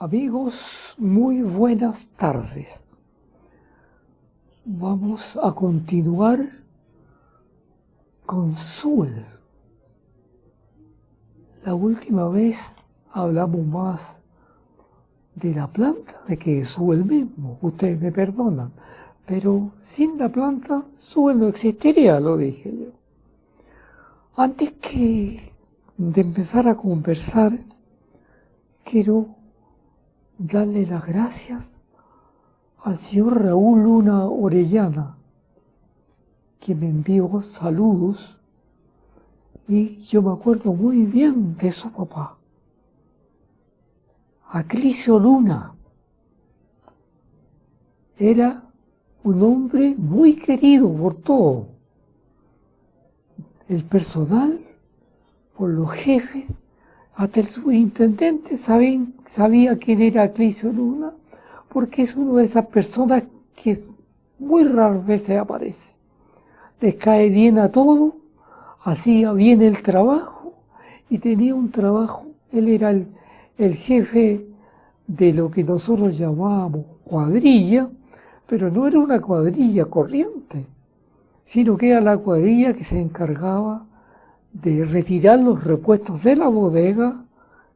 Amigos, muy buenas tardes. Vamos a continuar con Sewell. La última vez hablamos más de la planta de que Sewell mismo. Ustedes me perdonan, pero sin la planta Sewell no existiría, lo dije yo. Antes de empezar a conversar, quiero darle las gracias al señor Raúl Luna Orellana, que me envió saludos, y yo me acuerdo muy bien de su papá, Aclicio Luna. Era un hombre muy querido por todo, el personal, por los jefes, hasta el superintendente sabía quién era Aclicio Luna, porque es una de esas personas que muy raras veces aparece. Les cae bien a todo, hacía bien el trabajo y tenía un trabajo. Él era el jefe de lo que nosotros llamábamos cuadrilla, pero no era una cuadrilla corriente, sino que era la cuadrilla que se encargaba de retirar los repuestos de la bodega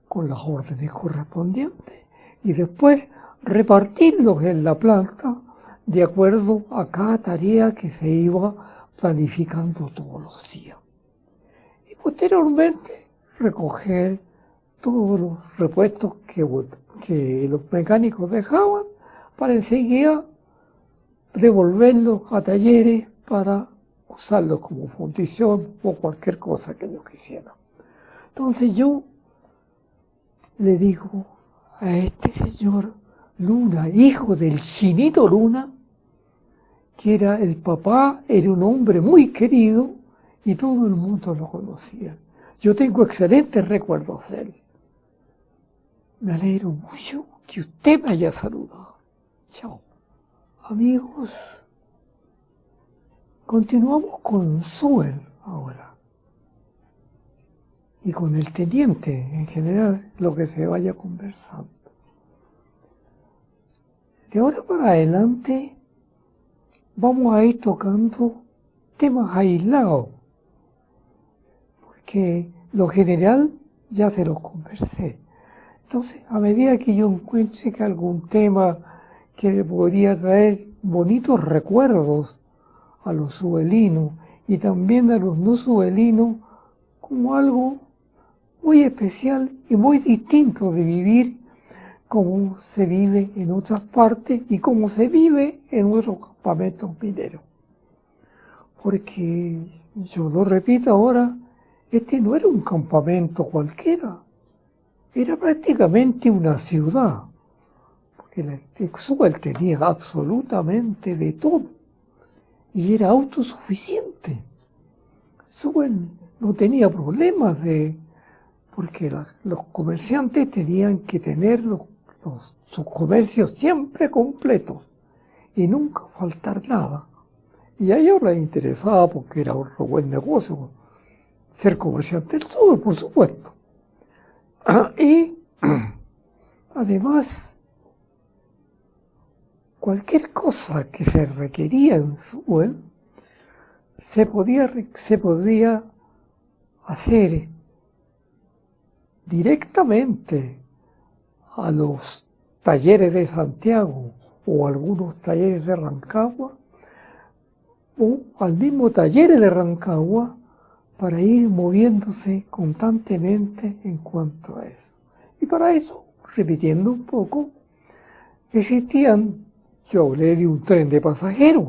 con las órdenes correspondientes y después repartirlos en la planta de acuerdo a cada tarea que se iba planificando todos los días. Y posteriormente recoger todos los repuestos que los mecánicos dejaban para enseguida devolverlos a talleres para usarlos como fundición o cualquier cosa que ellos quisieran. Entonces yo le digo a este señor Luna, hijo del Chinito Luna, que era el papá, era un hombre muy querido y todo el mundo lo conocía. Yo tengo excelentes recuerdos de él. Me alegro mucho que usted me haya saludado. Chao. Amigos, continuamos con Sewell ahora. Y con el teniente en general, lo que se vaya conversando. De ahora para adelante vamos a ir tocando temas aislados, porque lo general ya se los conversé. Entonces, a medida que yo encuentre que algún tema que le podría traer bonitos recuerdos a los suelinos y también a los no suelinos, como algo muy especial y muy distinto de vivir como se vive en otras partes y como se vive en otros campamentos mineros. Porque, yo lo repito ahora, este no era un campamento cualquiera, era prácticamente una ciudad, porque Sewell tenía absolutamente de todo y era autosuficiente. Sewell no tenía problemas porque los comerciantes tenían que tener sus comercios siempre completos y nunca faltar nada. Y a ellos les interesaba porque era un buen negocio ser comerciante del sur, por supuesto. Y además, cualquier cosa que se requería en Sewell se podría hacer directamente a los talleres de Santiago o algunos talleres de Rancagua o al mismo taller de Rancagua para ir moviéndose constantemente en cuanto a eso. Y para eso, repitiendo un poco, yo hablé de un tren de pasajeros,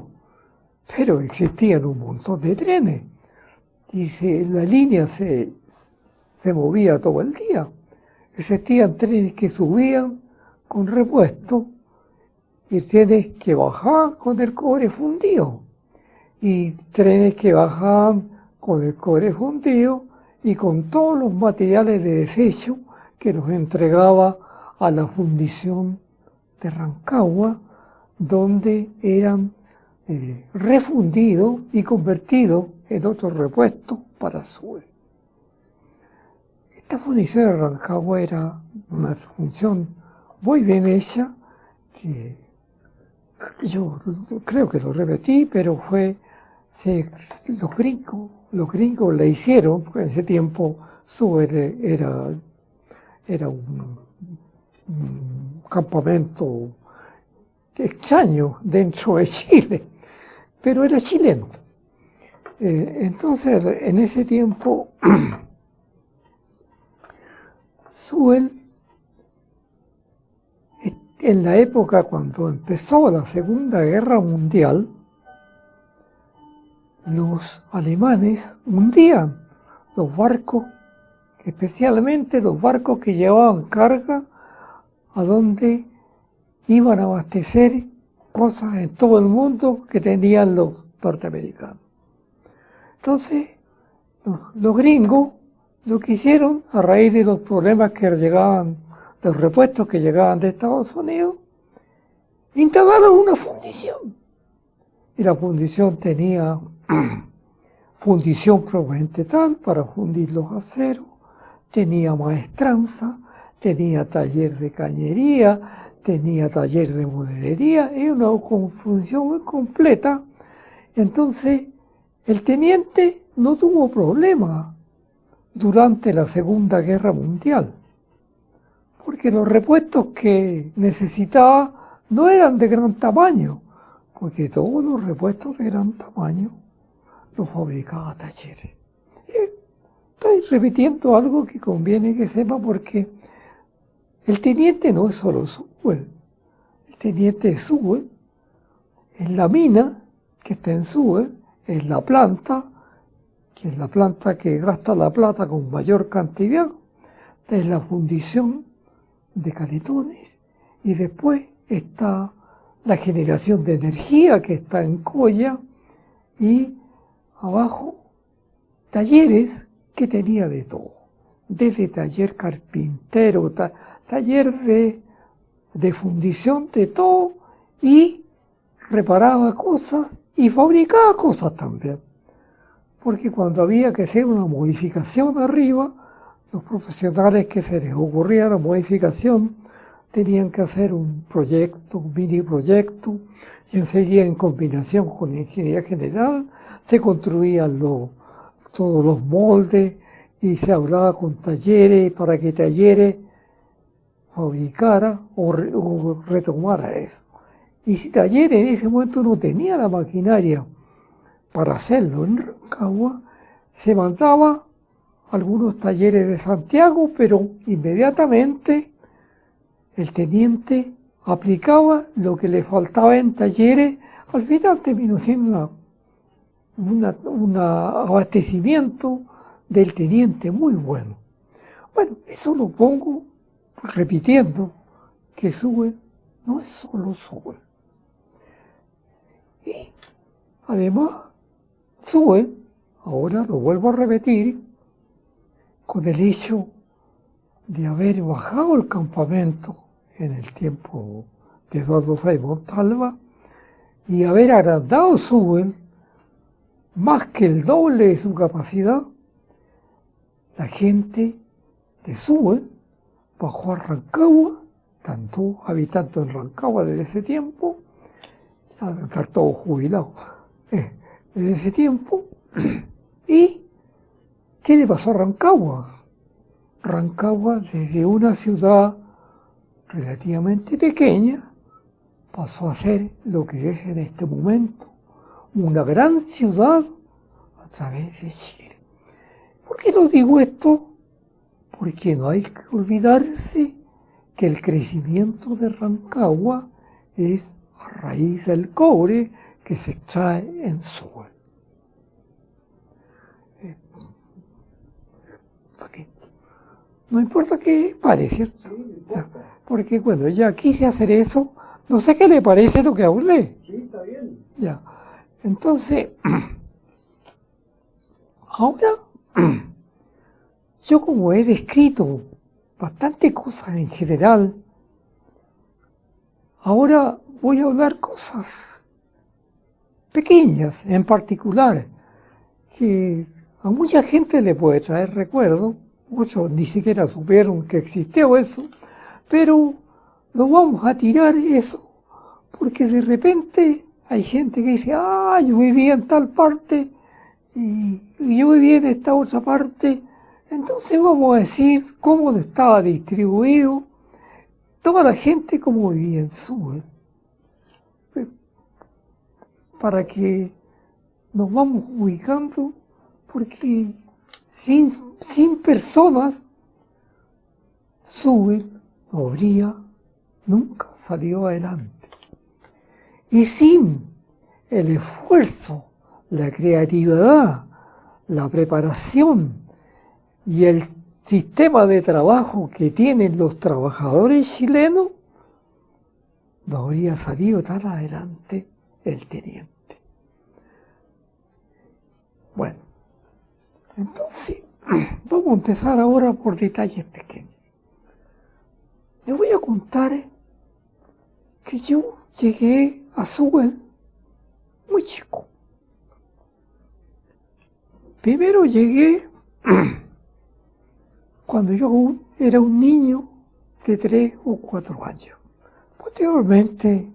pero existían un montón de trenes. Y la línea se movía todo el día. Existían trenes que subían con repuesto y trenes que bajaban con el cobre fundido y trenes que bajaban con el cobre fundido y con todos los materiales de desecho que nos entregaba a la fundición de Rancagua, donde eran refundidos y convertidos en otros repuestos para Sewell. Esta fundición de Rancagua era una función muy bien hecha, que yo creo que lo repetí, pero fue, los gringos le hicieron, porque en ese tiempo Sewell era un campamento extraño dentro de Chile, pero era chileno. Entonces, en ese tiempo, Sewell, en la época cuando empezó la Segunda Guerra Mundial, los alemanes hundían los barcos, especialmente los barcos que llevaban carga a donde iban a abastecer cosas en todo el mundo que tenían los norteamericanos. Entonces, los gringos lo que hicieron, a raíz de los problemas que llegaban, de los repuestos que llegaban de Estados Unidos, instalaron una fundición. Y la fundición tenía fundición propiamente tal para fundir los aceros, tenía maestranza, tenía taller de cañería, tenía taller de modelería, y una fundición muy completa. Entonces, el teniente no tuvo problema durante la Segunda Guerra Mundial, porque los repuestos que necesitaba no eran de gran tamaño, porque todos los repuestos de gran tamaño los fabricaba Talleres. Estoy repitiendo algo que conviene que sepa, porque el teniente no es solo Sewell. El teniente es Sewell, es la mina que está en Sewell, es la planta, que es la planta que gasta la plata con mayor cantidad, es la fundición de caletones, y después está la generación de energía que está en Coya, y abajo Talleres que tenía de todo, desde taller carpintero, taller de fundición de todo, y reparaba cosas y fabricaba cosas también. Porque cuando había que hacer una modificación arriba, los profesionales que se les ocurría la modificación tenían que hacer un proyecto, un mini proyecto, y enseguida en combinación con la ingeniería general se construían todos los moldes y se hablaba con Talleres para que Talleres fabricara o retomara eso. Y si Talleres en ese momento no tenía la maquinaria para hacerlo en Rancagua, se mandaba a algunos talleres de Santiago, pero inmediatamente el teniente aplicaba lo que le faltaba en Talleres. Al final terminó siendo un abastecimiento del teniente muy bueno. Bueno, eso lo pongo repitiendo que Sewell no es solo Sewell. Y además, Sewell, ahora lo vuelvo a repetir, con el hecho de haber bajado el campamento en el tiempo de Eduardo Frei Montalva y haber agrandado Sewell más que el doble de su capacidad, la gente de Sewell bajó a Rancagua, tanto habitando en Rancagua desde ese tiempo, ya deben estar todos jubilados desde ese tiempo. ¿Y qué le pasó a Rancagua? Rancagua, desde una ciudad relativamente pequeña, pasó a ser lo que es en este momento una gran ciudad a través de Chile. ¿Por qué lo digo esto? Porque no hay que olvidarse que el crecimiento de Rancagua es a raíz del cobre que se extrae en Sewell. No importa que pare, ¿cierto? Porque bueno, ya quise hacer eso. No sé qué le parece lo que hablé. Sí, está bien. Ya. Entonces, ahora, yo como he descrito bastante cosas en general, ahora voy a hablar cosas pequeñas en particular, que a mucha gente le puede traer recuerdo. Muchos ni siquiera supieron que existió eso, pero no vamos a tirar eso, porque de repente hay gente que dice, yo vivía en tal parte y yo vivía en esta otra parte, entonces vamos a decir cómo estaba distribuido toda la gente como vivía en Sewell, para que nos vamos ubicando, porque sin personas Sewell no habría nunca salido adelante. Y sin el esfuerzo, la creatividad, la preparación y el sistema de trabajo que tienen los trabajadores chilenos, no habría salido tan adelante el teniente. Bueno, entonces vamos a empezar ahora por detalles pequeños. Les voy a contar que yo llegué a Sewell muy chico. Primero llegué cuando yo era un niño de 3 o 4 años. Posteriormente,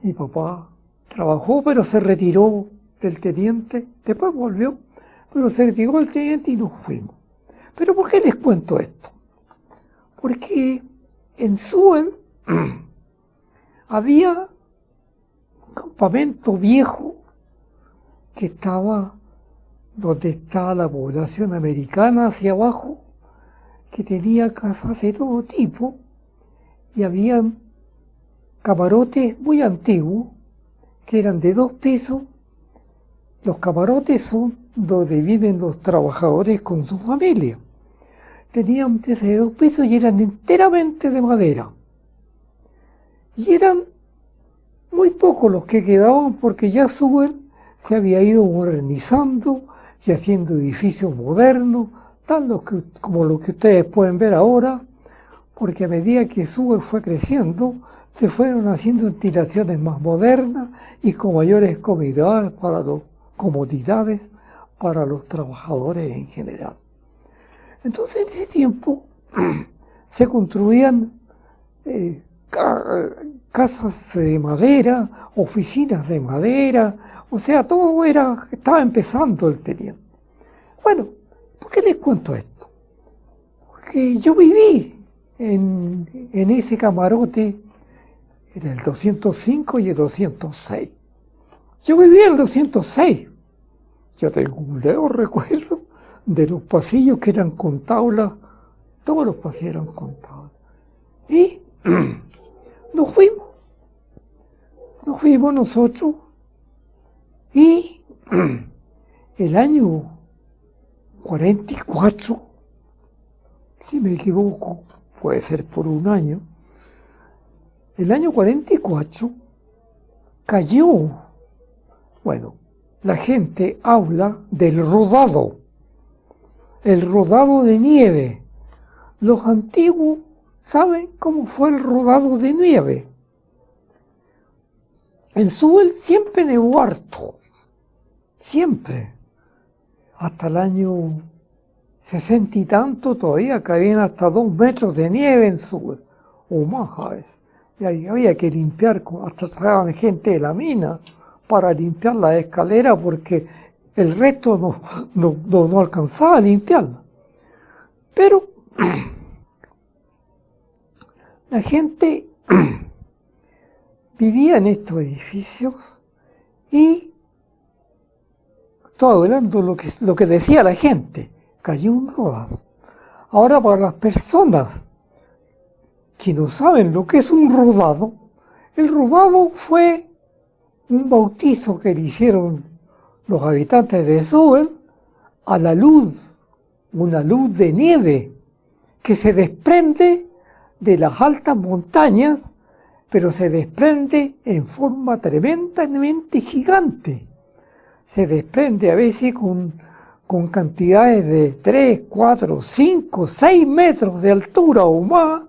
mi papá trabajó, pero se retiró del teniente. Después volvió, pero se retiró del teniente y nos fuimos. ¿Pero por qué les cuento esto? Porque en Sewell había un campamento viejo que estaba donde está la población americana hacia abajo, que tenía casas de todo tipo, y habían camarotes muy antiguos, que eran de 2 pisos. Los camarotes son donde viven los trabajadores con su familia. Tenían piezas de 2 pisos y eran enteramente de madera. Y eran muy pocos los que quedaban, porque ya Sewell se había ido modernizando y haciendo edificios modernos, como lo que ustedes pueden ver ahora, porque a medida que Sewell fue creciendo, se fueron haciendo instalaciones más modernas y con mayores comodidades para los trabajadores en general. Entonces, en ese tiempo se construían casas de madera, oficinas de madera, o sea, todo estaba empezando el teniente. Bueno, ¿por qué les cuento esto? Porque yo viví en ese camarote en el 205 y el 206. Yo viví en el 206. Yo tengo un leve recuerdo de los pasillos que eran con tablas, todos los pasillos eran con tablas. Y nos fuimos nosotros, y el año 44, si me equivoco, puede ser por un año, el año 44 cayó, bueno, la gente habla del rodado, el rodado de nieve. Los antiguos saben cómo fue el rodado de nieve. En Sewell siempre nevó harto, siempre. Hasta el año 60 y tanto todavía caían hasta 2 metros de nieve en Sewell, o más a veces. Y ahí había que limpiar, hasta sacaban gente de la mina para limpiar la escalera, porque el resto no alcanzaba a limpiarla. Pero la gente vivía en estos edificios y estaba hablando lo que decía la gente, cayó un rodado. Ahora, para las personas que no saben lo que es un rodado, el rodado fue un bautizo que le hicieron los habitantes de Sewell a la luz, una luz de nieve que se desprende de las altas montañas, pero se desprende en forma tremendamente gigante. Se desprende a veces con cantidades de 3, 4, 5, 6 metros de altura o más,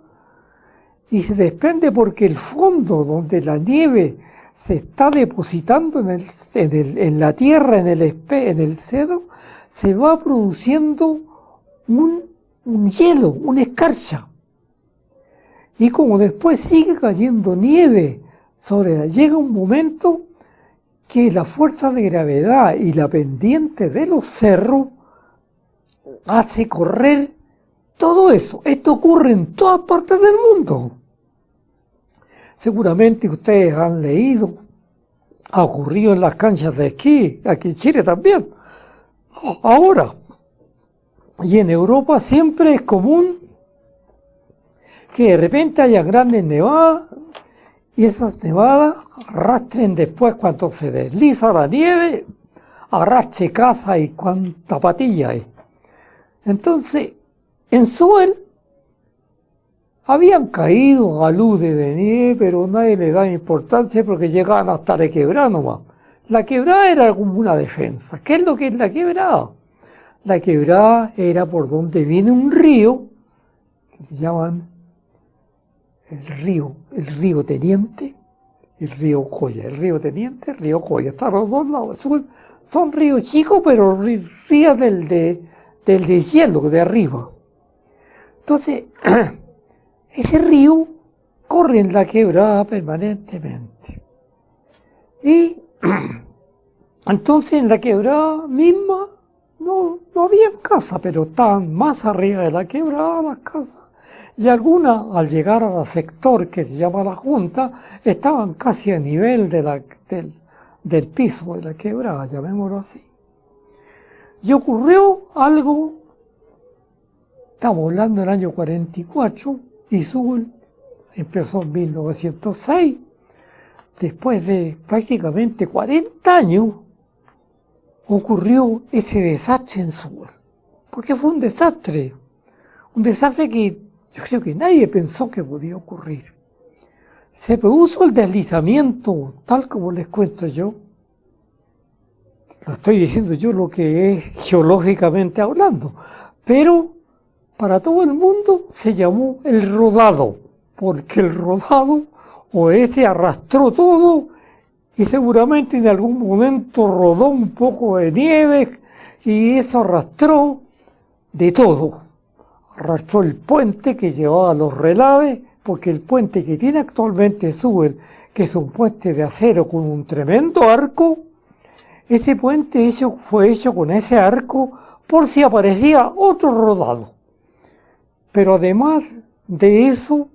y se desprende porque el fondo donde la nieve se está depositando en la tierra, en el cerro, se va produciendo un hielo, una escarcha. Y como después sigue cayendo nieve llega un momento que la fuerza de gravedad y la pendiente de los cerros hace correr todo eso. Esto ocurre en todas partes del mundo. Seguramente ustedes han leído, ha ocurrido en las canchas de esquí, aquí en Chile también. Ahora, y en Europa siempre es común que de repente haya grandes nevadas y esas nevadas arrastren después, cuando se desliza la nieve, arrastre casa y cuanta patilla hay. Entonces, en Suel habían caído aludes de nieve, pero nadie le da importancia porque llegaban hasta la quebrada nomás. La quebrada era como una defensa. ¿Qué es lo que es la quebrada? La quebrada era por donde viene un río, que se llaman el río Teniente, el río Coya. El río Teniente, el río Coya. Están los dos lados. Son ríos chicos, pero ríos del deshielo, de arriba. Entonces, ese río corre en la quebrada permanentemente. Y entonces en la quebrada misma no había casa, pero estaban más arriba de la quebrada las casas. Y algunas, al llegar al sector que se llama La Junta, estaban casi a nivel del piso de la quebrada, llamémoslo así. Y ocurrió algo, estamos hablando del año 44, y Suel empezó en 1906, después de prácticamente 40 años, ocurrió ese desastre en Suel. Porque fue un desastre que yo creo que nadie pensó que podía ocurrir. Se produjo el deslizamiento, tal como les cuento yo. Lo estoy diciendo yo lo que es geológicamente hablando, pero para todo el mundo se llamó el rodado, porque el rodado o ese arrastró todo y seguramente en algún momento rodó un poco de nieve y eso arrastró de todo. Arrastró el puente que llevaba los relaves, porque el puente que tiene actualmente Suel, que es un puente de acero con un tremendo arco, ese puente fue hecho con ese arco por si aparecía otro rodado. Pero además de eso,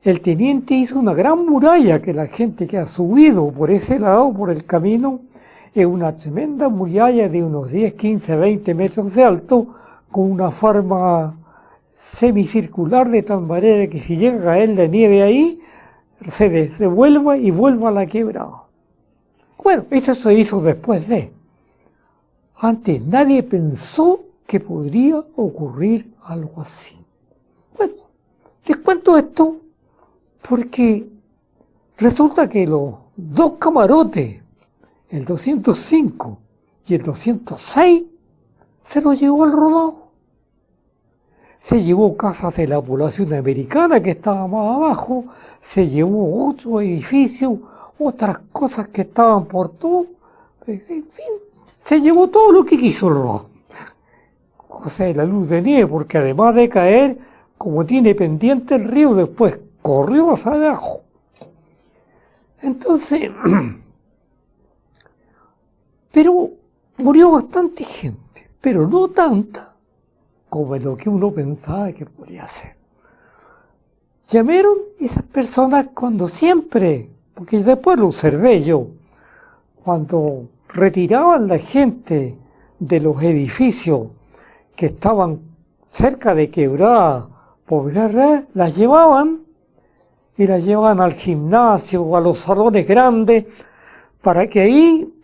el teniente hizo una gran muralla que la gente que ha subido por ese lado, por el camino, es una tremenda muralla de unos 10, 15, 20 metros de alto, con una forma semicircular de tal manera que si llega a caer la nieve ahí, se devuelva y vuelva a la quebrada. Bueno, eso se hizo después de. Antes nadie pensó que podría ocurrir algo así. Bueno, les cuento esto porque resulta que los dos camarotes, el 205 y el 206, se los llevó al rodado. Se llevó casas de la población americana que estaba más abajo, se llevó otro edificio, otras cosas que estaban por todo, en fin, se llevó todo lo que quiso el rodado. O sea, la luz de nieve, porque además de caer, como tiene pendiente el río, después corrió hacia abajo. Entonces, pero murió bastante gente, pero no tanta como lo que uno pensaba que podía ser. Llamaron esas personas cuando siempre, porque después lo observé yo, cuando retiraban la gente de los edificios que estaban cerca de quebrada, las llevaban y las llevaban al gimnasio o a los salones grandes para que ahí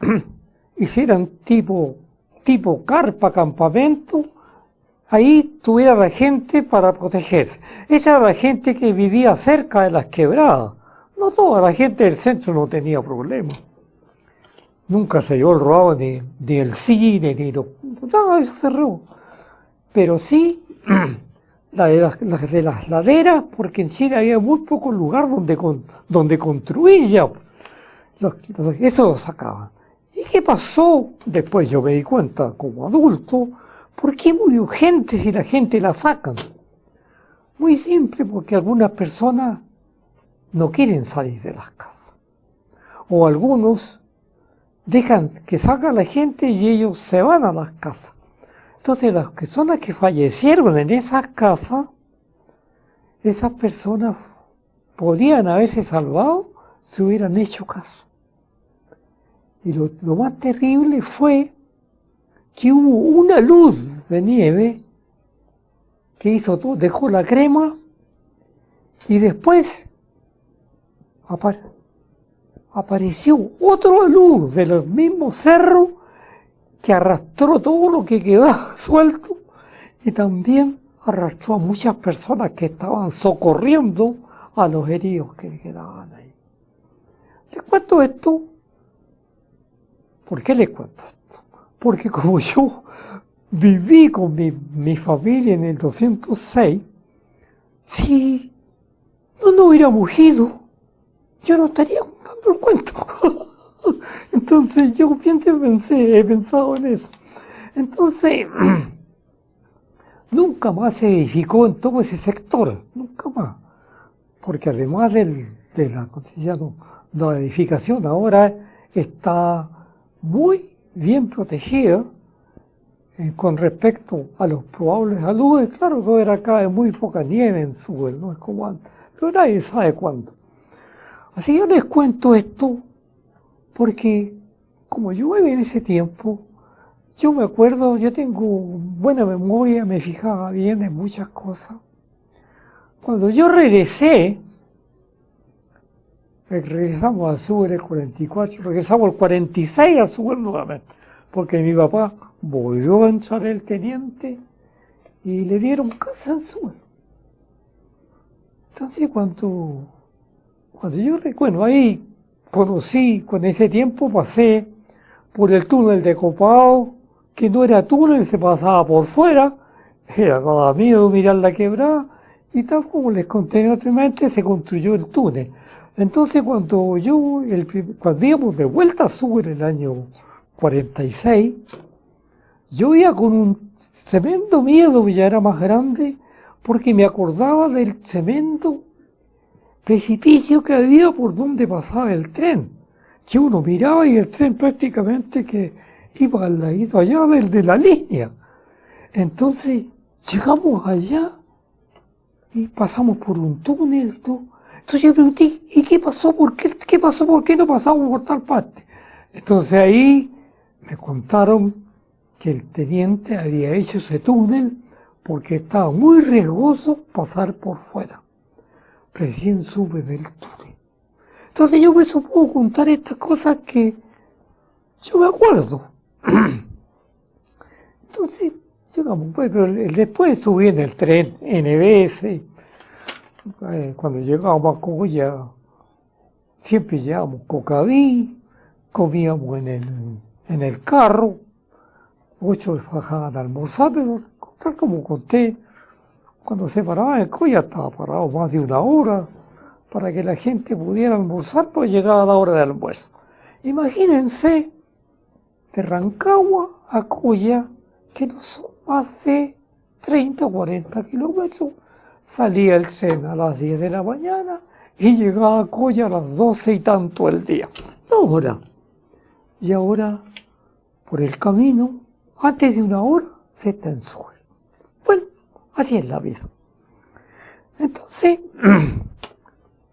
hicieran tipo carpa, campamento. Ahí tuviera la gente para protegerse. Esa era la gente que vivía cerca de las quebradas. No toda la gente del centro no tenía problemas. Nunca se llevó el robado ni el cine, ni nada, eso se robó. Pero sí, de las laderas, porque en Chile había muy poco lugar donde construir ya. Eso lo sacaban. ¿Y qué pasó? Después yo me di cuenta, como adulto, ¿por qué murió gente si la gente la sacan? Muy simple, porque algunas personas no quieren salir de las casas. O algunos dejan que salga la gente y ellos se van a las casas. Entonces las personas que fallecieron en esas casas, esas personas podrían haberse salvado si hubieran hecho caso. Y lo más terrible fue que hubo una luz de nieve que hizo todo, dejó la crema y después apareció otra luz de los mismos cerros que arrastró todo lo que quedaba suelto y también arrastró a muchas personas que estaban socorriendo a los heridos que quedaban ahí. Les cuento esto. ¿Por qué les cuento esto? Porque como yo viví con mi familia en el 206, si no hubiéramos ido, yo no estaría contando el cuento. Entonces yo he pensado en eso. Entonces, nunca más se edificó en todo ese sector, nunca más. Porque además de la edificación ahora está muy bien protegida con respecto a los probables aludes. Claro que ahora cae muy poca nieve en Sewell, no es como antes, pero nadie sabe cuándo. Así que yo les cuento esto porque como yo viví en ese tiempo, yo me acuerdo, yo tengo buena memoria, me fijaba bien en muchas cosas. Cuando yo regresamos a Sewell el 44, regresamos el 46 a Sewell nuevamente, porque mi papá volvió a entrar el teniente y le dieron casa en Sewell. Entonces cuando yo recuerdo, ahí conocí, con ese tiempo pasé por el túnel de Copao, que no era túnel, se pasaba por fuera, era nada miedo mirar la quebrada, y tal como les conté anteriormente, se construyó el túnel. Entonces cuando íbamos de vuelta a Sewell en el año 46, yo iba con un tremendo miedo, ya era más grande, porque me acordaba del tremendo precipicio que había por donde pasaba el tren, que uno miraba y el tren prácticamente que iba al ladito allá de la línea. Entonces llegamos allá y pasamos por un túnel, todo. Entonces yo pregunté, ¿y qué pasó? ¿Por qué no pasamos por tal parte? Entonces ahí me contaron que el teniente había hecho ese túnel porque estaba muy riesgoso pasar por fuera. Recién supe del túnel. Entonces yo me puedo contar estas cosas que yo me acuerdo. Entonces, llegamos, pero después subí en el tren NBS. Cuando llegábamos a Coya, siempre llevábamos cocaví, comíamos en el carro, 8 bajaban a almorzar, pero tal como conté, cuando se paraban en Coya estaba parado más de una hora para que la gente pudiera almorzar, pues llegaba la hora de almuerzo. Imagínense, de Rancagua a Coya, que no son más de 30 o 40 kilómetros, salía el tren a las 10 de la mañana y llegaba a Coya a las 12 y tanto del día. 2 horas. Y ahora, por el camino, antes de una hora, se está en Sewell. Bueno, así es la vida. Entonces,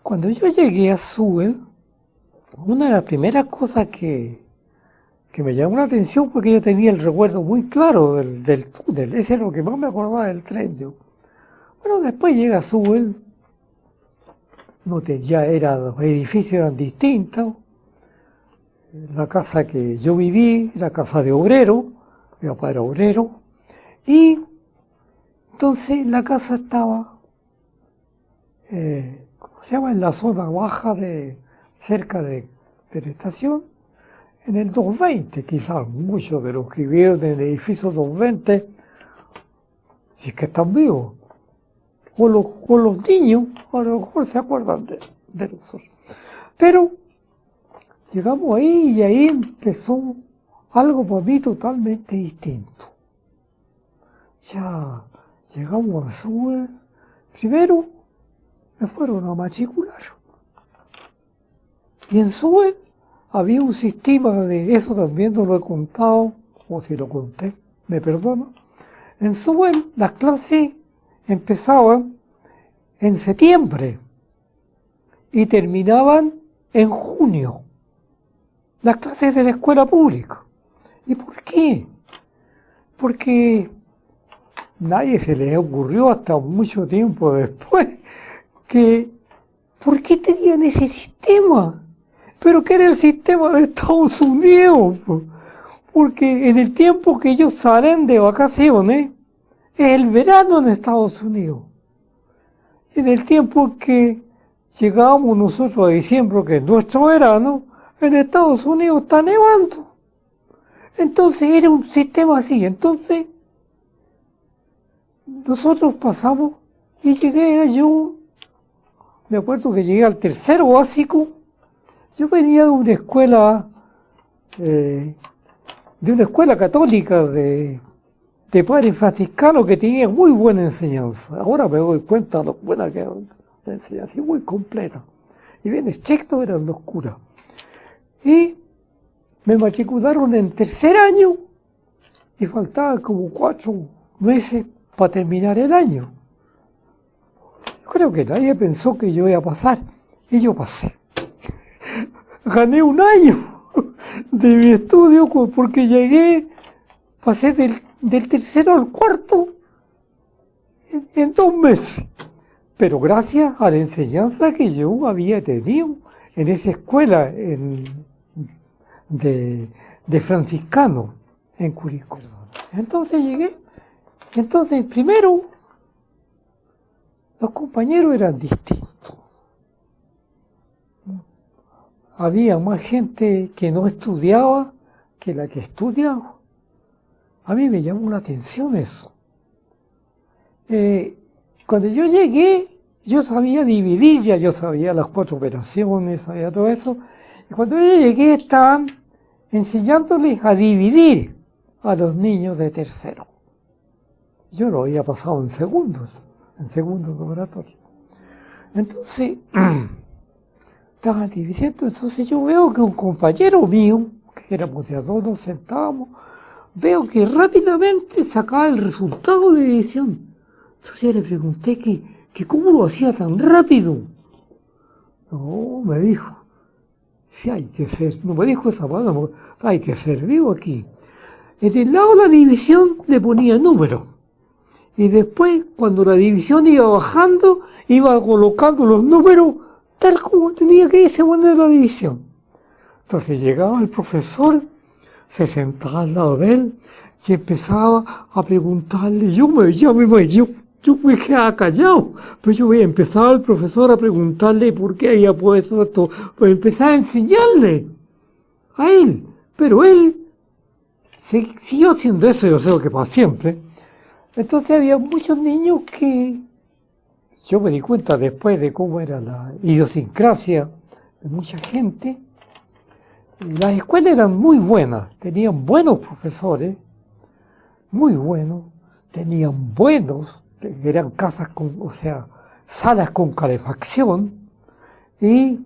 cuando yo llegué a Sewell, una de las primeras cosas que me llamó la atención porque yo tenía el recuerdo muy claro del túnel. Ese es lo que más me acordaba del tren. Bueno, después llega a Sewell, los edificios eran distintos. La casa que yo viví era casa de obrero, mi papá era obrero, y entonces la casa estaba, ¿cómo se llama?, en la zona baja cerca de la estación, en el 220, quizás muchos de los que vivieron en el edificio 220, si es que están vivos, o los niños, a lo mejor se acuerdan de nosotros. Pero llegamos ahí y ahí empezó algo para mí totalmente distinto. Ya llegamos a Sewell, primero me fueron a matricular. Y en Sewell había un sistema de, eso también no lo he contado, o si lo conté, me perdono. En Sewell las clases empezaban en septiembre y terminaban en junio. Las clases de la escuela pública. ¿Y por qué? Porque nadie se les ocurrió hasta mucho tiempo después que ¿por qué tenían ese sistema? Pero que era el sistema de Estados Unidos. Porque en el tiempo que ellos salen de vacaciones es el verano en Estados Unidos. En el tiempo que llegábamos nosotros a diciembre, que es nuestro verano, en Estados Unidos está nevando. Entonces era un sistema así. Entonces nosotros pasamos y llegué yo, me acuerdo que llegué al tercero básico. Yo venía de una escuela católica de padres franciscanos que tenía muy buena enseñanza. Ahora me doy cuenta de lo buena que era la enseñanza, muy completa. Y bien estrictos eran los curas. Y me matricularon en tercer año y faltaban como 4 meses para terminar el año. Creo que nadie pensó que yo iba a pasar. Y yo pasé. Gané un año de mi estudio porque llegué, pasé del tercero al cuarto en 2 meses. Pero gracias a la enseñanza que yo había tenido en esa escuela de franciscanos en Curicó. Entonces llegué. Entonces primero los compañeros eran distintos. Había más gente que no estudiaba que la que estudiaba. A mí me llamó la atención eso. Cuando yo llegué, yo sabía dividir, ya yo sabía las 4 operaciones, sabía todo eso. Y cuando yo llegué estaban enseñándoles a dividir a los niños de tercero. Yo lo había pasado en segundo laboratorio. Entonces, estaban dividiendo, entonces yo veo que un compañero mío, que éramos de a 2, nos sentábamos, veo que rápidamente sacaba el resultado de división. Entonces yo le pregunté que cómo lo hacía tan rápido. No, me dijo, sí hay que ser, no me dijo esa palabra, hay que ser vivo aquí. En el lado de la división le ponía números. Y después, cuando la división iba bajando, iba colocando los números tal como tenía que irse poner la división. Entonces llegaba el profesor, se sentaba al lado de él y empezaba a preguntarle. Yo me quedaba callado, pero yo empezaba el profesor a preguntarle por qué había puesto esto, pues empezaba a enseñarle a él, pero él siguió haciendo eso, yo sé que para siempre. Entonces había muchos niños que yo me di cuenta después de cómo era la idiosincrasia de mucha gente. Las escuelas eran muy buenas, tenían buenos profesores, muy buenos, tenían eran casas salas con calefacción, y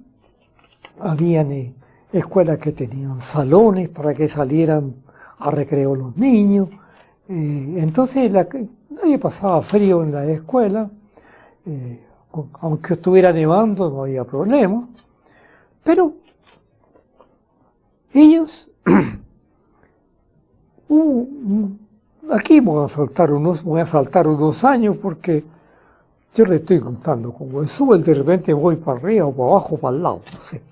habían escuelas que tenían salones para que salieran a recreo los niños. Entonces nadie pasaba frío en la escuela, aunque estuviera nevando no había problema, pero ellos, aquí voy a saltar unos años porque yo le estoy contando, como sube de repente voy para arriba o para abajo, para el lado, no sé.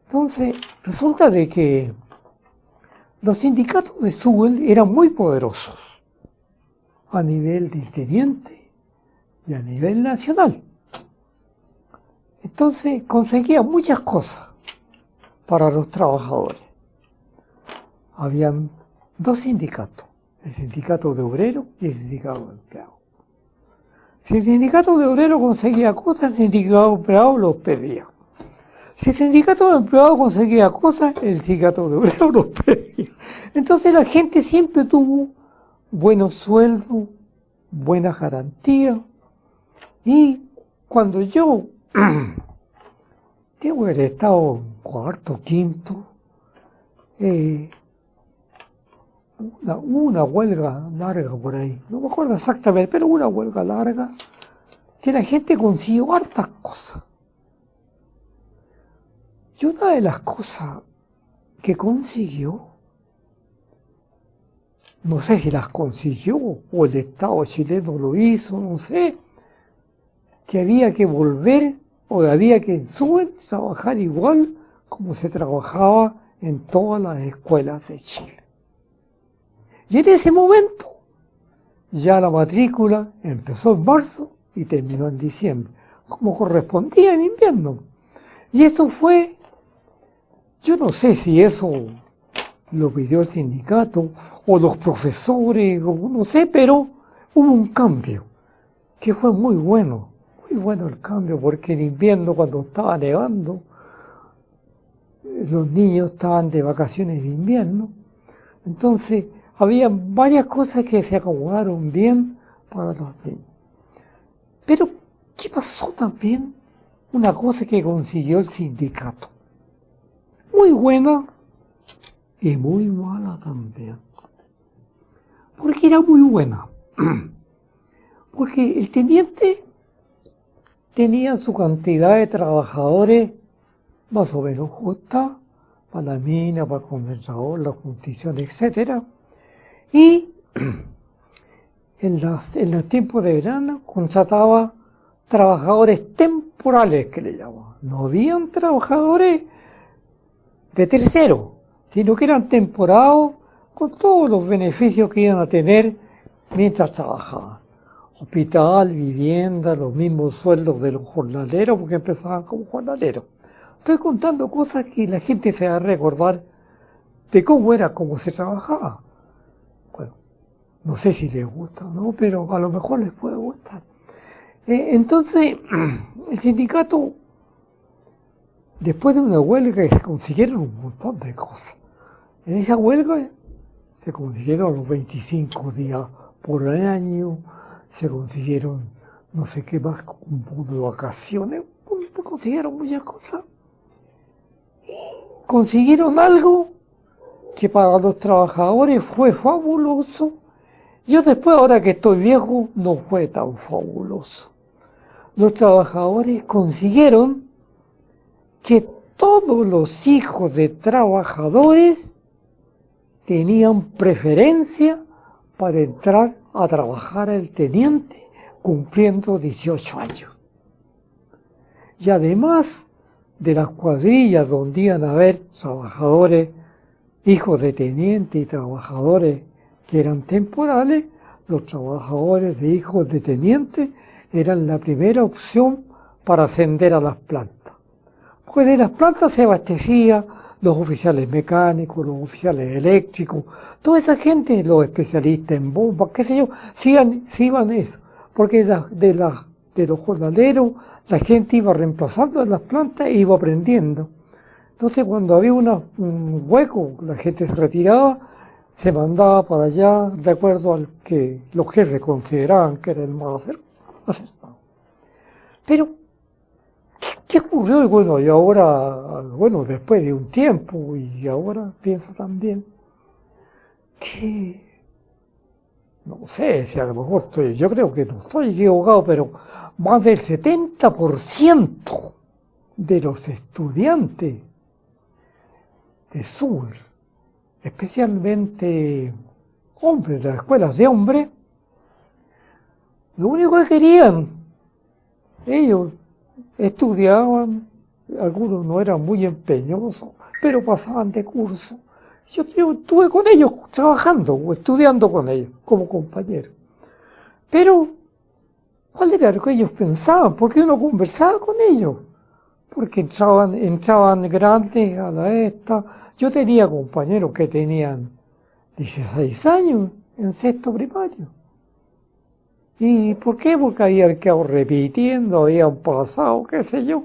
Entonces, resulta de que los sindicatos de Sewell eran muy poderosos a nivel de teniente y a nivel nacional. Entonces conseguían muchas cosas para los trabajadores. Habían 2 sindicatos, el sindicato de obreros y el sindicato de empleados. Si el sindicato de obreros conseguía cosas, el sindicato de empleados los pedía. Si el sindicato de empleados conseguía cosas, el sindicato de obreros los pedía. Entonces la gente siempre tuvo buenos sueldos, buenas garantías, Y cuando yo tengo el estado cuarto, quinto, una huelga larga por ahí, no me acuerdo exactamente, pero una huelga larga, que la gente consiguió hartas cosas. Y una de las cosas que consiguió, no sé si las consiguió o el Estado chileno lo hizo, no sé, que había que volver o había que en Summer trabajar igual como se trabajaba en todas las escuelas de Chile. Y en ese momento ya la matrícula empezó en marzo y terminó en diciembre, como correspondía en invierno. Y eso fue, yo no sé si eso lo pidió el sindicato o los profesores, o no sé, pero hubo un cambio que fue muy bueno el cambio, porque en invierno cuando estaba nevando, los niños estaban de vacaciones de invierno, entonces había varias cosas que se acomodaron bien para los niños. Pero, ¿qué pasó también? Una cosa que consiguió el sindicato, muy buena y muy mala también. Porque era muy buena. Porque el teniente tenía su cantidad de trabajadores más o menos justa para la mina, para el concentrador, la fundición, etc. Y en los tiempos de verano contrataba trabajadores temporales, que le llamaban. No habían trabajadores de tercero, sino que eran temporados con todos los beneficios que iban a tener mientras trabajaban. Hospital, vivienda, los mismos sueldos de los jornaleros, porque empezaban como jornaleros. Estoy contando cosas que la gente se va a recordar de cómo se trabajaba. Bueno, no sé si les gusta o no, pero a lo mejor les puede gustar. Entonces, el sindicato, después de una huelga, se consiguieron un montón de cosas. En esa huelga se consiguieron los 25 días por año, se consiguieron no sé qué más, un poco de vacaciones, consiguieron muchas cosas. Consiguieron algo que para los trabajadores fue fabuloso. Yo después, ahora que estoy viejo, no fue tan fabuloso. Los trabajadores consiguieron que todos los hijos de trabajadores tenían preferencia para entrar a trabajar al teniente cumpliendo 18 años. Y además de las cuadrillas donde iban a haber trabajadores, hijos de teniente y trabajadores que eran temporales, los trabajadores de hijos de teniente eran la primera opción para ascender a las plantas. Porque de las plantas se abastecía los oficiales mecánicos, los oficiales eléctricos, toda esa gente, los especialistas en bombas, qué sé yo, se iban eso. Porque de los jornaleros la gente iba reemplazando en las plantas e iba aprendiendo. Entonces cuando había un hueco, la gente se retiraba, se mandaba para allá de acuerdo al que los jefes consideraban que era el más acertado. Pero, ¿qué ocurrió? Y bueno, y ahora, después de un tiempo, y ahora pienso también que, no sé si a lo mejor yo creo que no estoy equivocado, pero más del 70% de los estudiantes de Summer, especialmente hombres de las escuelas de hombres, lo único que querían, ellos estudiaban, algunos no eran muy empeñosos, pero pasaban de curso. Yo estuve con ellos trabajando o estudiando con ellos como compañero. Pero, ¿cuál era lo que ellos pensaban? Porque uno conversaba con ellos. Porque entraban grandes a la esta. Yo tenía compañeros que tenían 16 años en sexto primario. ¿Y por qué? Porque habían quedado repitiendo, habían pasado, qué sé yo.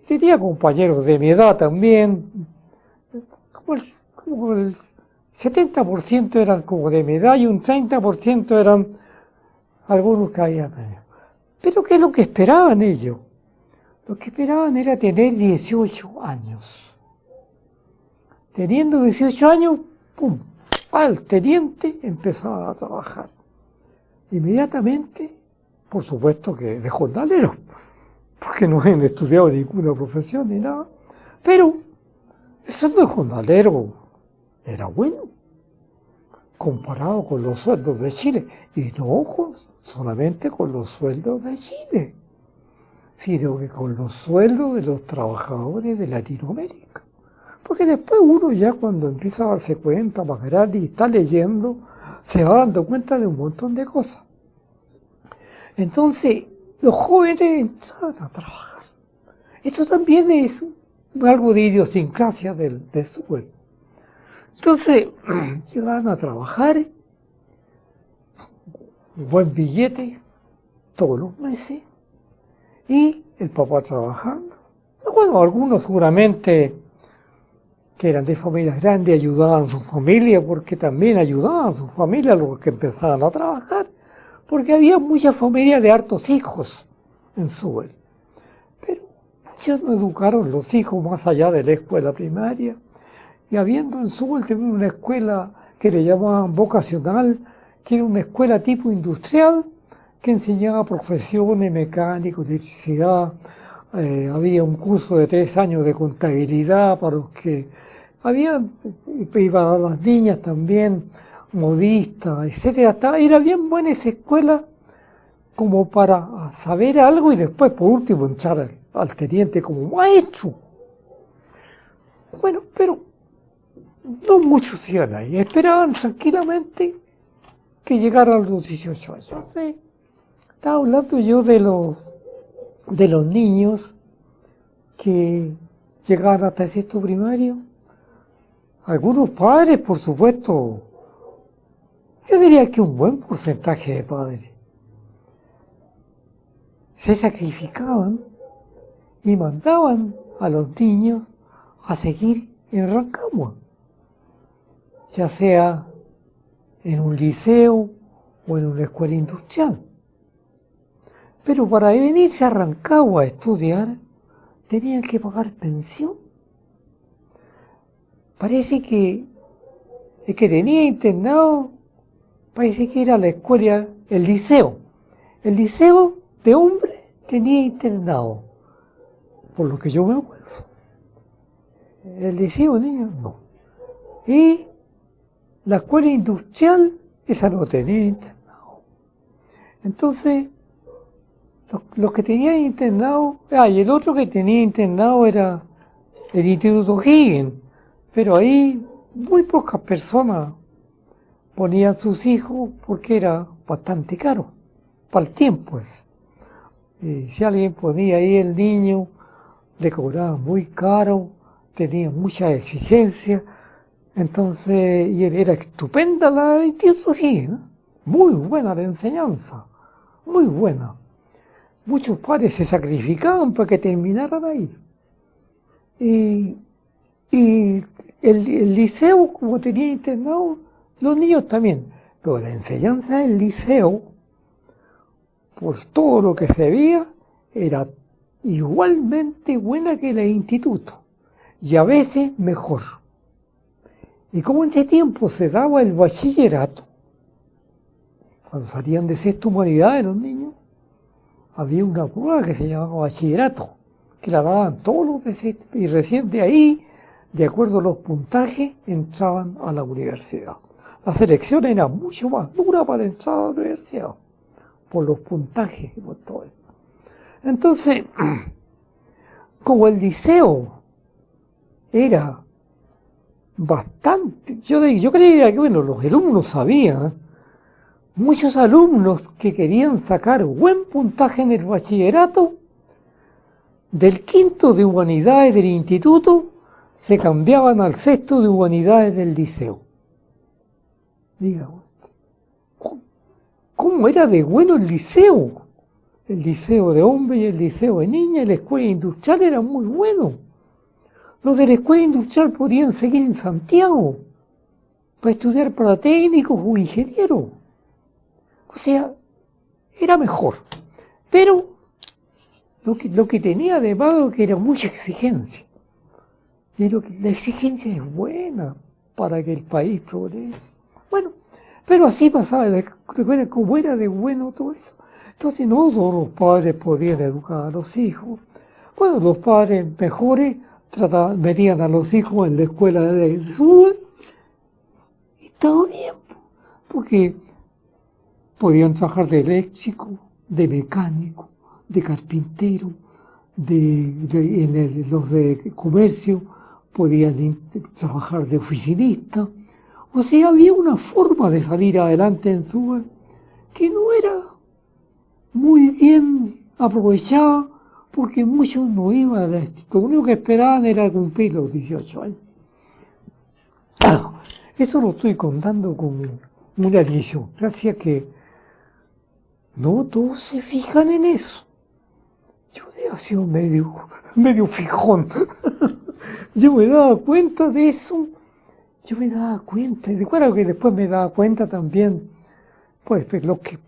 Tenía compañeros de mi edad también. Como el 70% eran como de mi edad y un 30% eran algunos que habían. Pero ¿qué es lo que esperaban ellos? Lo que esperaban era tener 18 años. Teniendo 18 años, ¡pum!, al teniente empezaba a trabajar. Inmediatamente, por supuesto que de jornalero, porque no habían estudiado ninguna profesión ni nada, pero el sueldo de jornalero era bueno, comparado con los sueldos de Chile, y no solamente con los sueldos de Chile, sino que con los sueldos de los trabajadores de Latinoamérica. Porque después uno ya cuando empieza a darse cuenta, más grande, y está leyendo, se va dando cuenta de un montón de cosas. Entonces, los jóvenes entraban a trabajar. Esto también es algo de idiosincrasia de su pueblo. Entonces, llegaban a trabajar, un buen billete, todos los meses, y el papá trabajando. Bueno, algunos seguramente que eran de familias grandes ayudaban a su familia, porque también ayudaban a su familia los que empezaban a trabajar, porque había muchas familias de hartos hijos en Suel. Pero muchos no educaron los hijos más allá de la escuela primaria, y habiendo en Suel también una escuela que le llamaban vocacional, que era una escuela tipo industrial, que enseñaba profesiones, mecánica, electricidad. Había un curso de 3 años de contabilidad para los que iban a las niñas también, modistas, etcétera. Era bien buena esa escuela como para saber algo y después, por último, entrar al teniente como maestro. Bueno, pero no muchos iban ahí, esperaban tranquilamente que llegaran los 18 años. Entonces, estaba hablando yo de los niños que llegaban hasta el sexto primario. Algunos padres, por supuesto, yo diría que un buen porcentaje de padres se sacrificaban y mandaban a los niños a seguir en Rancagua, ya sea en un liceo o en una escuela industrial. Pero para venirse a Rancagua a estudiar, tenían que pagar pensión. Parece que el que tenía internado, parece que era la escuela, el liceo. El liceo de hombres tenía internado, por lo que yo me acuerdo. El liceo de niños, no. Y la escuela industrial, esa no tenía internado. Entonces, los que tenían internado, y el otro que tenía internado era el Instituto O'Higgins, pero ahí muy pocas personas ponían sus hijos porque era bastante caro, para el tiempo ese. Si alguien ponía ahí el niño, le cobraban muy caro, tenía muchas exigencias, entonces, y era estupenda la Instituto O'Higgins, muy buena la enseñanza, muy buena. Muchos padres se sacrificaban para que terminaran ahí. Y el liceo, como tenía internado, los niños también. Pero la enseñanza del liceo, por todo lo que se veía, era igualmente buena que la del instituto. Y a veces mejor. Y como en ese tiempo se daba el bachillerato, cuando salían de sexta humanidades los niños, había una prueba que se llamaba bachillerato, que la daban todos los de sexto, y recién de ahí, de acuerdo a los puntajes, entraban a la universidad. La selección era mucho más dura para entrar a la universidad, por los puntajes y por todo eso. Entonces, como el liceo era bastante, yo creía que, bueno, los alumnos sabían, muchos alumnos que querían sacar buen puntaje en el bachillerato, del quinto de humanidades del instituto, se cambiaban al sexto de humanidades del liceo. Digamos, ¿cómo era de bueno el liceo? El liceo de hombres y el liceo de niñas, y la escuela industrial era muy bueno. Los de la escuela industrial podían seguir en Santiago para estudiar para técnicos o ingenieros. O sea, era mejor. Pero lo que tenía de malo que era mucha exigencia. Y la exigencia es buena para que el país progrese. Bueno, pero así pasaba, recuerda cómo era de bueno todo eso. Entonces no todos los padres podían educar a los hijos. Bueno, los padres mejores metían a los hijos en la escuela de sur y estaba bien, porque podían trabajar de eléctrico, de mecánico, de carpintero, los de comercio podían trabajar de oficinista. O sea, había una forma de salir adelante en Suba que no era muy bien aprovechada, porque muchos no iban a esto. Lo único que esperaban era cumplir los 18 años. Claro, eso lo estoy contando con una lección. Gracias que no todos se fijan en eso. Yo he sido medio fijón. Yo me daba cuenta de eso. Yo me daba cuenta. Y recuerdo que después me daba cuenta también, pues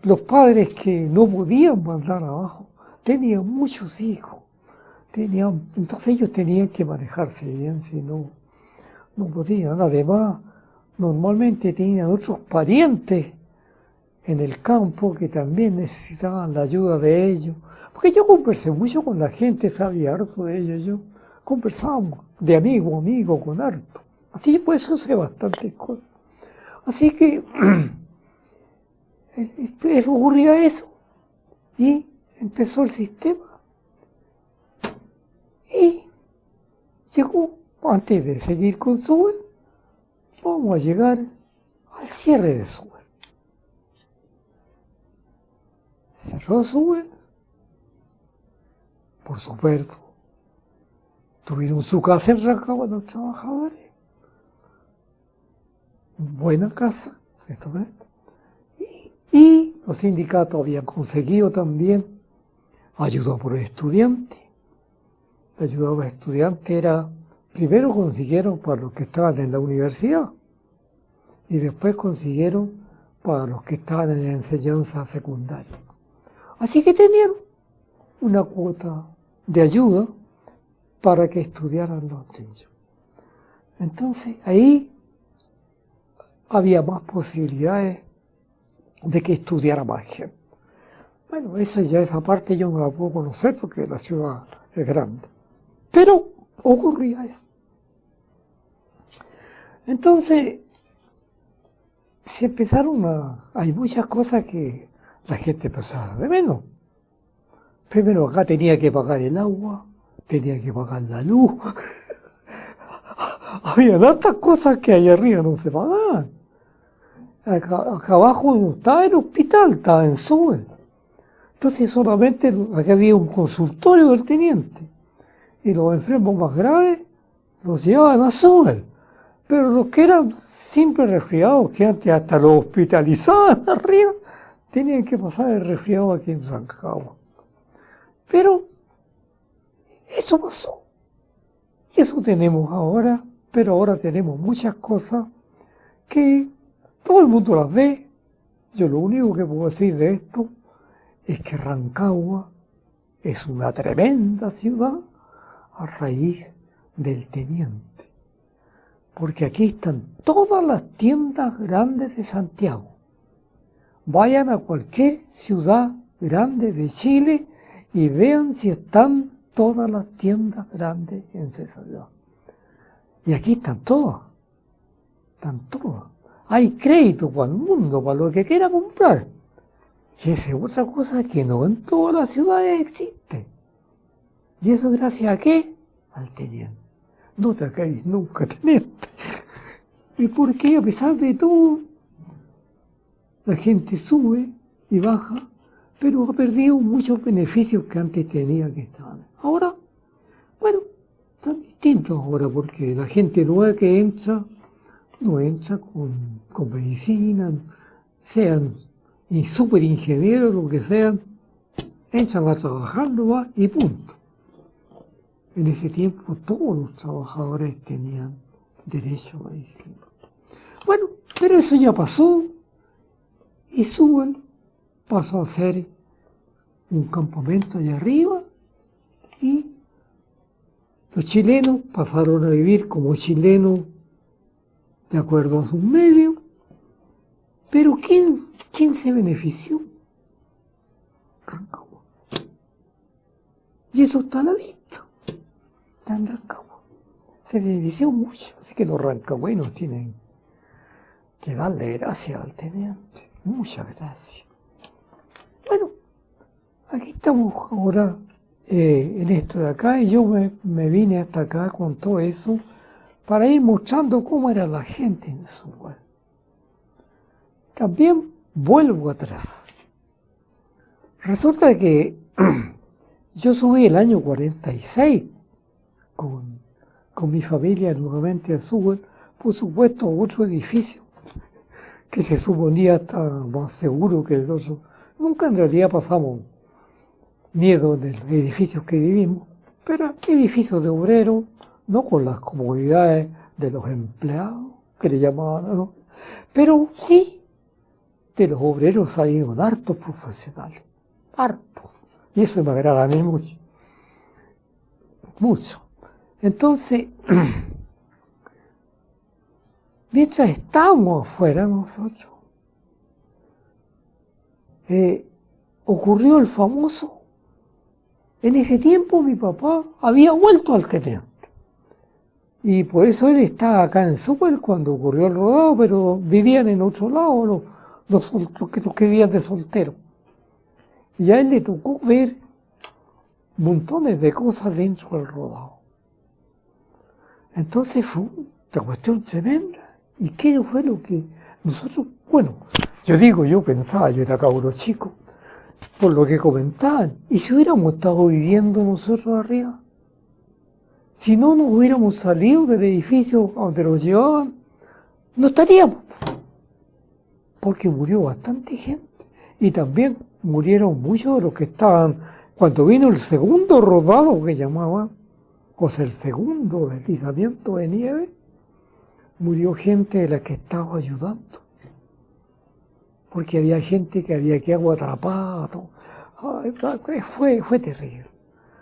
los padres que no podían mandar abajo, tenían muchos hijos. Entonces ellos tenían que manejarse bien, si no podían. Además, normalmente tenían otros parientes en el campo que también necesitaban la ayuda de ellos. Porque yo conversé mucho con la gente, sabía harto de ellos. Yo conversábamos de amigo a amigo con harto. Así pues eso sé bastantes cosas. Así que ocurría eso. Y empezó el sistema. Y llegó, antes de seguir con Suber, vamos a llegar al cierre de Suber. Cerró Suber, por supuesto. Tuvieron su casa en Rancagua los trabajadores. Buena casa, ¿cierto? Y los sindicatos habían conseguido también ayuda por el estudiante. La ayuda por el estudiante era, primero consiguieron para los que estaban en la universidad y después consiguieron para los que estaban en la enseñanza secundaria. Así que tenían una cuota de ayuda para que estudiaran los niños. Entonces ahí había más posibilidades de que estudiara más gente. Bueno, esa parte yo no la puedo conocer porque la ciudad es grande. Pero ocurría eso. Entonces, hay muchas cosas que la gente pasaba de menos. Primero acá tenía que pagar el agua, tenía que pagar la luz. Había tantas cosas que allá arriba no se pagaban. Acá abajo no estaba el hospital, estaba en Suber. Entonces solamente aquí había un consultorio del teniente. Y los enfermos más graves los llevaban a Suber. Pero los que eran siempre resfriados, que antes hasta los hospitalizaban arriba, tenían que pasar el resfriado aquí en Rancagua. Pero eso pasó. Y eso tenemos ahora, pero ahora tenemos muchas cosas que todo el mundo las ve. Yo lo único que puedo decir de esto es que Rancagua es una tremenda ciudad a raíz del teniente. Porque aquí están todas las tiendas grandes de Santiago. Vayan a cualquier ciudad grande de Chile y vean si están todas las tiendas grandes en esa ciudad. Y aquí están todas. Están todas. Hay crédito para el mundo, para lo que quiera comprar. Y esa es otra cosa que no en todas las ciudades existe. ¿Y eso gracias a qué? Al teniente. No te caes nunca, teniente. ¿Y por qué? A pesar de todo, la gente sube y baja, pero ha perdido muchos beneficios que antes tenía que estar. Ahora, bueno, están distintos ahora, porque la gente nueva que entra, no entra con medicina, sean súper ingenieros, lo que sean, entran a trabajar nomás y punto. En ese tiempo todos los trabajadores tenían derecho a medicina. Bueno, pero eso ya pasó y Suber pasó a ser un campamento allá arriba y los chilenos pasaron a vivir como chilenos de acuerdo a sus medios. Pero ¿quién se benefició? Rancagua. Y eso está a la vista. Está en Rancagua. Se benefició mucho. Así que los rancagüenos tienen que darle gracias al teniente. Muchas gracias. Bueno, aquí estamos ahora en esto de acá, y yo me vine hasta acá con todo eso para ir mostrando cómo era la gente en su lugar. También vuelvo atrás. Resulta que yo subí el año 46 con mi familia nuevamente a Sewell, por supuesto otro edificio que se suponía estar más seguro que el otro. Nunca en realidad pasamos miedo en el edificio que vivimos, pero edificios de obreros, no con las comodidades de los empleados, que le llamaban, ¿no? Pero sí, de los obreros salieron hartos profesionales, hartos, y eso me agrada a mí mucho, mucho. Entonces, mientras estábamos afuera nosotros, ocurrió el famoso. En ese tiempo mi papá había vuelto al teniente. Y por eso él estaba acá en Sewell cuando ocurrió el rodado, pero vivían en otro lado los que vivían de soltero. Y a él le tocó ver montones de cosas dentro del rodado. Entonces fue una cuestión tremenda. ¿Y qué fue lo que nosotros, bueno, yo pensaba, yo era cabro chico, por lo que comentaban, y si hubiéramos estado viviendo nosotros arriba, si no nos hubiéramos salido del edificio donde nos llevaban, no estaríamos, porque murió bastante gente, y también murieron muchos de los que estaban, cuando vino el segundo rodado que llamaban, o sea, el segundo deslizamiento de nieve, murió gente de la que estaba ayudando. Porque había gente que había quedado atrapada. Ay, fue terrible.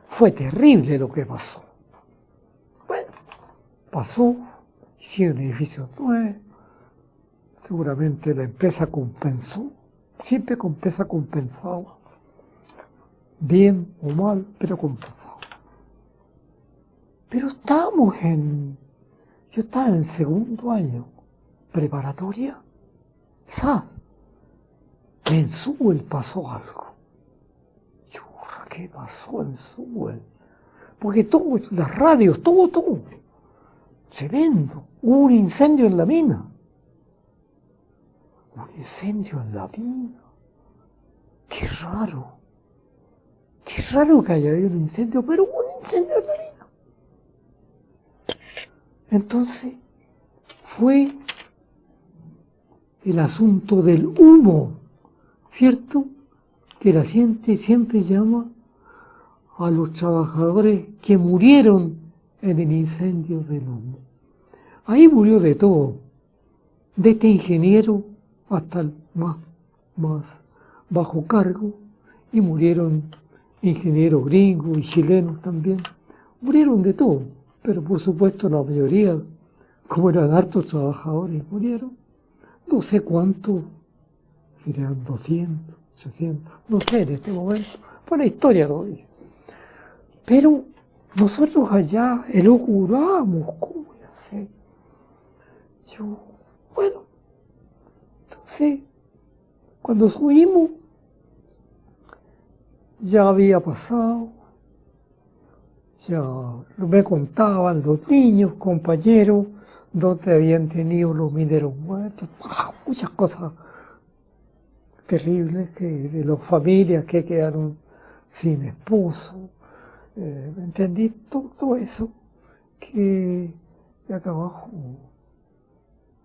Fue terrible lo que pasó. Bueno, pasó, hicieron edificios nuevos. Seguramente la empresa compensó. Siempre empresa compensaba. Bien o mal, pero compensaba. Pero yo estaba en segundo año, preparatoria, ¿sabes? En Sewell pasó algo. Churra, ¿qué pasó en Sewell? Porque todo, las radios, todo, tremendo. Hubo un incendio en la mina. Un incendio en la mina. Qué raro. Qué raro que haya habido un incendio, pero hubo un incendio en la mina. Entonces, fue el asunto del humo, ¿cierto? Que la gente siempre llama a los trabajadores que murieron en el incendio del humo. Ahí murió de todo, de este ingeniero hasta el más bajo cargo, y murieron ingenieros gringos y chilenos también. Murieron de todo, pero por supuesto la mayoría, como eran hartos trabajadores, murieron. No sé cuántos, serían 200, 300, no sé en este momento, por la historia lo dice. Pero nosotros allá elucubrábamos, ¿cómo voy a hacer? Bueno, entonces, cuando subimos, ya había pasado, ya me contaban los niños, compañeros, donde habían tenido los mineros muertos, muchas cosas terribles, que de las familias que quedaron sin esposo, ¿me entendí? Todo eso, que de acá abajo,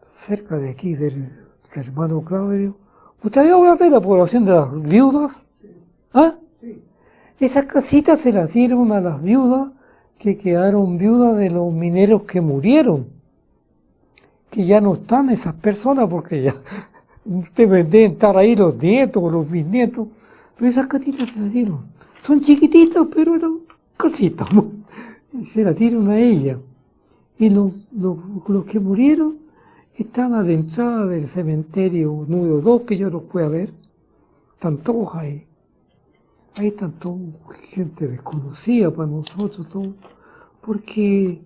cerca de aquí del hermano Claudio. ¿Usted habla de la población de las viudas? ¿Ah? Sí. Esas casitas se las dieron a las viudas que quedaron viudas de los mineros que murieron, que ya no están esas personas porque ya deben estar ahí los nietos o los bisnietos, Pero esas casitas se las dieron. Son chiquititas, pero eran casitas, ¿no? Y se las dieron a ella. Y los que murieron están a la entrada del cementerio número 2, que yo los fui a ver. Están todos ahí. Ahí están todos gente desconocida para nosotros, todos, porque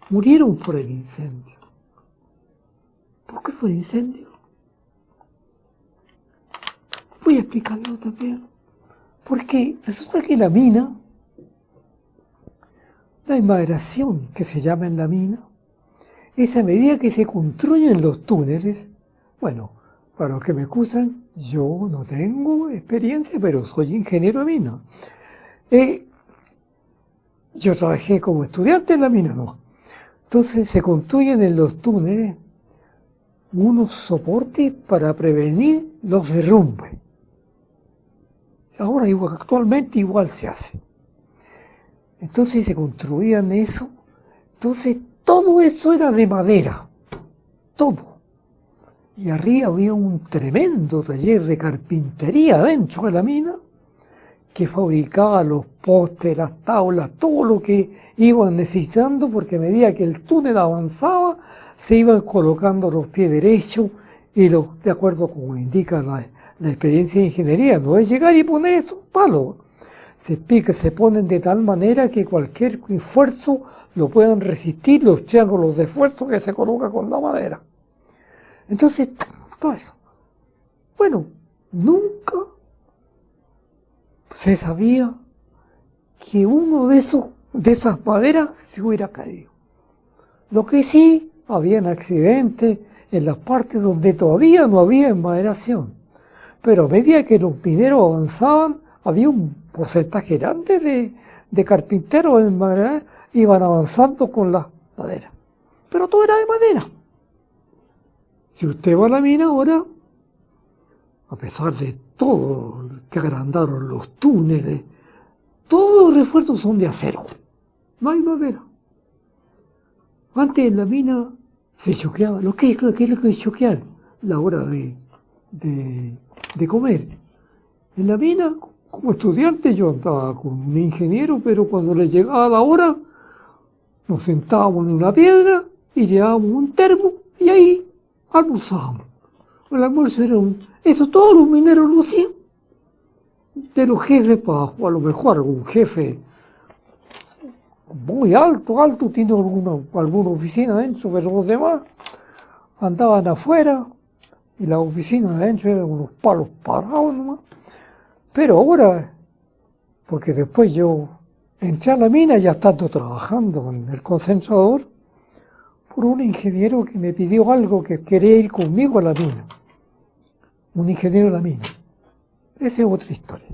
murieron por el incendio. ¿Por qué fue el incendio? Voy a explicarlo también. Porque resulta que la mina, la enmaderación que se llama en la mina, es a medida que se construyen los túneles. Bueno, para los que me excusan, yo no tengo experiencia, pero soy ingeniero de mina. Yo trabajé como estudiante en la mina, no. Entonces se construyen en los túneles unos soportes para prevenir los derrumbes. Ahora actualmente igual se hace. Entonces se construían eso. Entonces todo eso era de madera. Todo. Y arriba había un tremendo taller de carpintería dentro de la mina que fabricaba los postes, las tablas, todo lo que iban necesitando, porque a medida que el túnel avanzaba se iban colocando los pies derechos y de acuerdo como indica la experiencia de ingeniería, no es llegar y poner esos palos. Se ponen de tal manera que cualquier esfuerzo lo puedan resistir los triángulos de esfuerzo que se coloca con la madera. Entonces, todo eso. Bueno, nunca se sabía que uno de esas maderas se hubiera caído. Lo que sí, habían accidentes en las partes donde todavía no había enmaderación. Pero a medida que los mineros avanzaban, había un porcentaje grande de carpinteros en madera, iban avanzando con la madera. Pero todo era de madera. Si usted va a la mina ahora, a pesar de todo que agrandaron los túneles, todos los refuerzos son de acero. No hay madera. Antes en la mina se choqueaba. ¿Qué es lo que es choquear? La hora de comer. En la mina, como estudiante, yo andaba con un ingeniero, pero cuando le llegaba la hora, nos sentábamos en una piedra y llevábamos un termo y ahí almorzábamos. El almuerzo era eso todos los mineros lo hacían. De los jefes para abajo, a lo mejor algún jefe muy alto, tiene alguna oficina adentro, pero los demás andaban afuera y la oficina adentro eran unos palos parados nomás. Pero ahora, porque después yo entré a la mina ya estando trabajando en el concentrador, por un ingeniero que me pidió algo que quería ir conmigo a la mina. Un ingeniero de la mina. Esa es otra historia.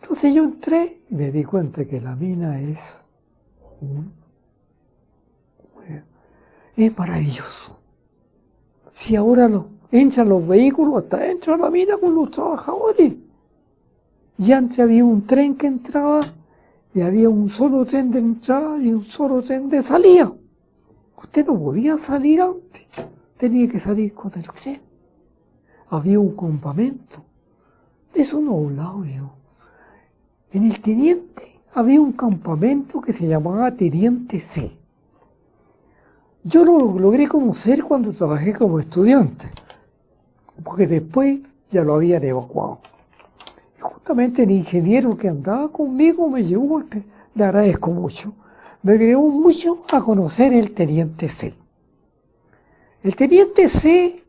Entonces yo entré y me di cuenta que la mina es maravilloso. Si ahora entran los vehículos hasta dentro de la mina con los trabajadores. Y antes había un tren que entraba y había un solo tren de entrada y un solo tren de salida. Usted no podía salir antes, tenía que salir con el tren. Había un campamento. Eso no he hablado yo. En el Teniente había un campamento que se llamaba Teniente C. Yo lo logré conocer cuando trabajé como estudiante, porque después ya lo habían evacuado. Y justamente el ingeniero que andaba conmigo me llevó, le agradezco mucho, me llevó mucho a conocer el Teniente C. El Teniente C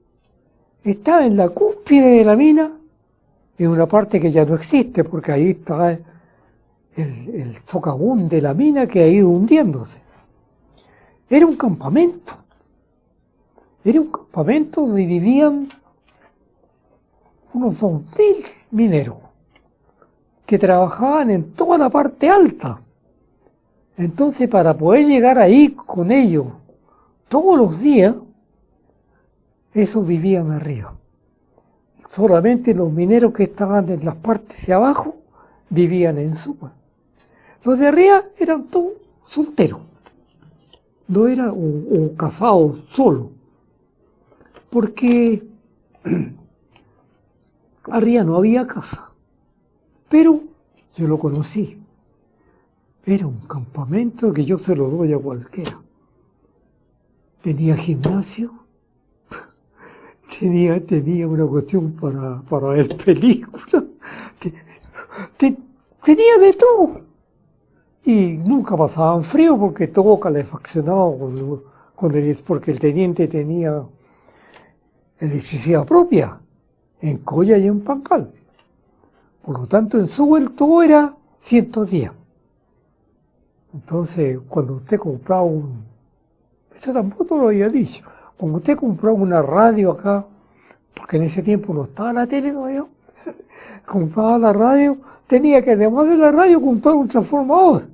estaba en la cúspide de la mina, en una parte que ya no existe, porque ahí está el socavón de la mina que ha ido hundiéndose. Era un campamento donde vivían unos 2000 mineros que trabajaban en toda la parte alta. Entonces, para poder llegar ahí con ellos todos los días, esos vivían arriba. Solamente los mineros que estaban en las partes de abajo vivían en Supa. Los de arriba eran todos solteros. No eran o casados solo. Porque arriba no había casa. Pero yo lo conocí. Era un campamento que yo se lo doy a cualquiera. Tenía gimnasio, tenía una cuestión para ver películas, tenía de todo. Y nunca pasaban frío porque todo calefaccionado porque el teniente tenía electricidad propia en Coya y en Pancal. Por lo tanto, en Sewell todo era 110. Entonces, cuando usted compraba esto tampoco lo había dicho, cuando usted compraba una radio acá, porque en ese tiempo no estaba la tele todavía, compraba la radio, tenía que además de la radio comprar un transformador,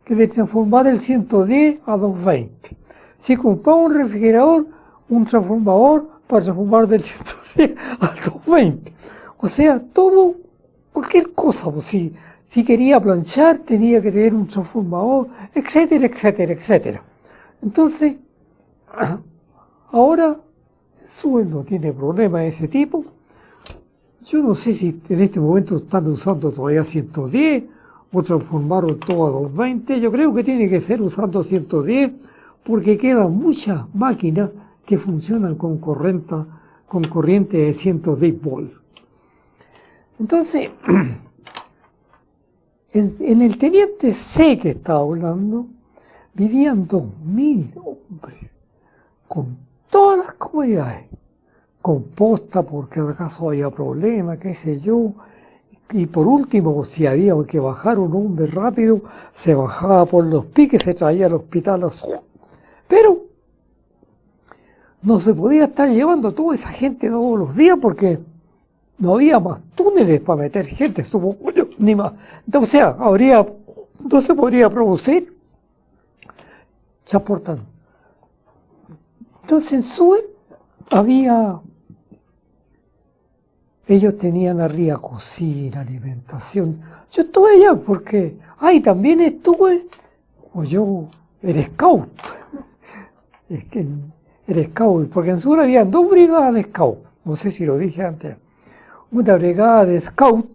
que le transformaba del 110 a 220. Si compraba un refrigerador, un transformador para transformar del 110 a 220. O sea, todo, cualquier cosa, pues, si quería planchar, tenía que tener un transformador, etcétera, etcétera, etcétera. Entonces, ahora Sewell no tiene problema de ese tipo. Yo no sé si en este momento están usando todavía 110 o transformaron todo a 220. Yo creo que tiene que ser usando 110 porque quedan muchas máquinas que funcionan con corriente de 110 volts. Entonces, en el teniente C que estaba hablando, vivían 2000 hombres, con todas las comodidades, con posta porque acaso había problemas, qué sé yo, y por último, si había que bajar un hombre rápido, se bajaba por los piques, se traía al hospital azul. Pero no se podía estar llevando toda esa gente todos los días porque no había más túneles para meter gente, supongo yo, ni más. O sea, no se podría producir transportando. Entonces en Sewell ellos tenían arriba cocina, alimentación. Yo estuve allá porque, también estuve, yo era scout. Es que era scout, porque en Sewell había 2 brigadas de scout, no sé si lo dije antes. Una brigada de scout,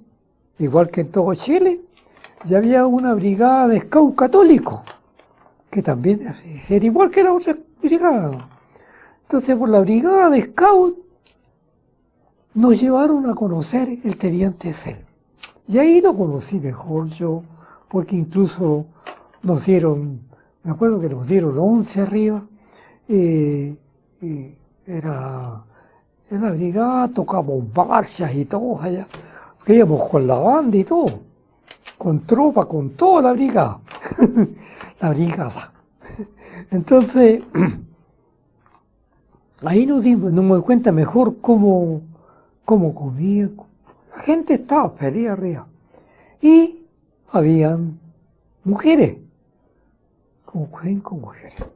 igual que en todo Chile, y había una brigada de scout católico, que también era igual que la otra brigada. Entonces, por la brigada de scout, nos llevaron a conocer el teniente C. Y ahí lo conocí mejor yo, porque incluso me acuerdo que nos dieron 11 arriba, y era la brigada, tocamos marchas y todo allá, porque íbamos con la banda y todo, con tropa, con toda la brigada, la brigada. Entonces, ahí nos dimos cuenta mejor cómo comía. La gente estaba feliz arriba. Y habían mujeres, con mujeres.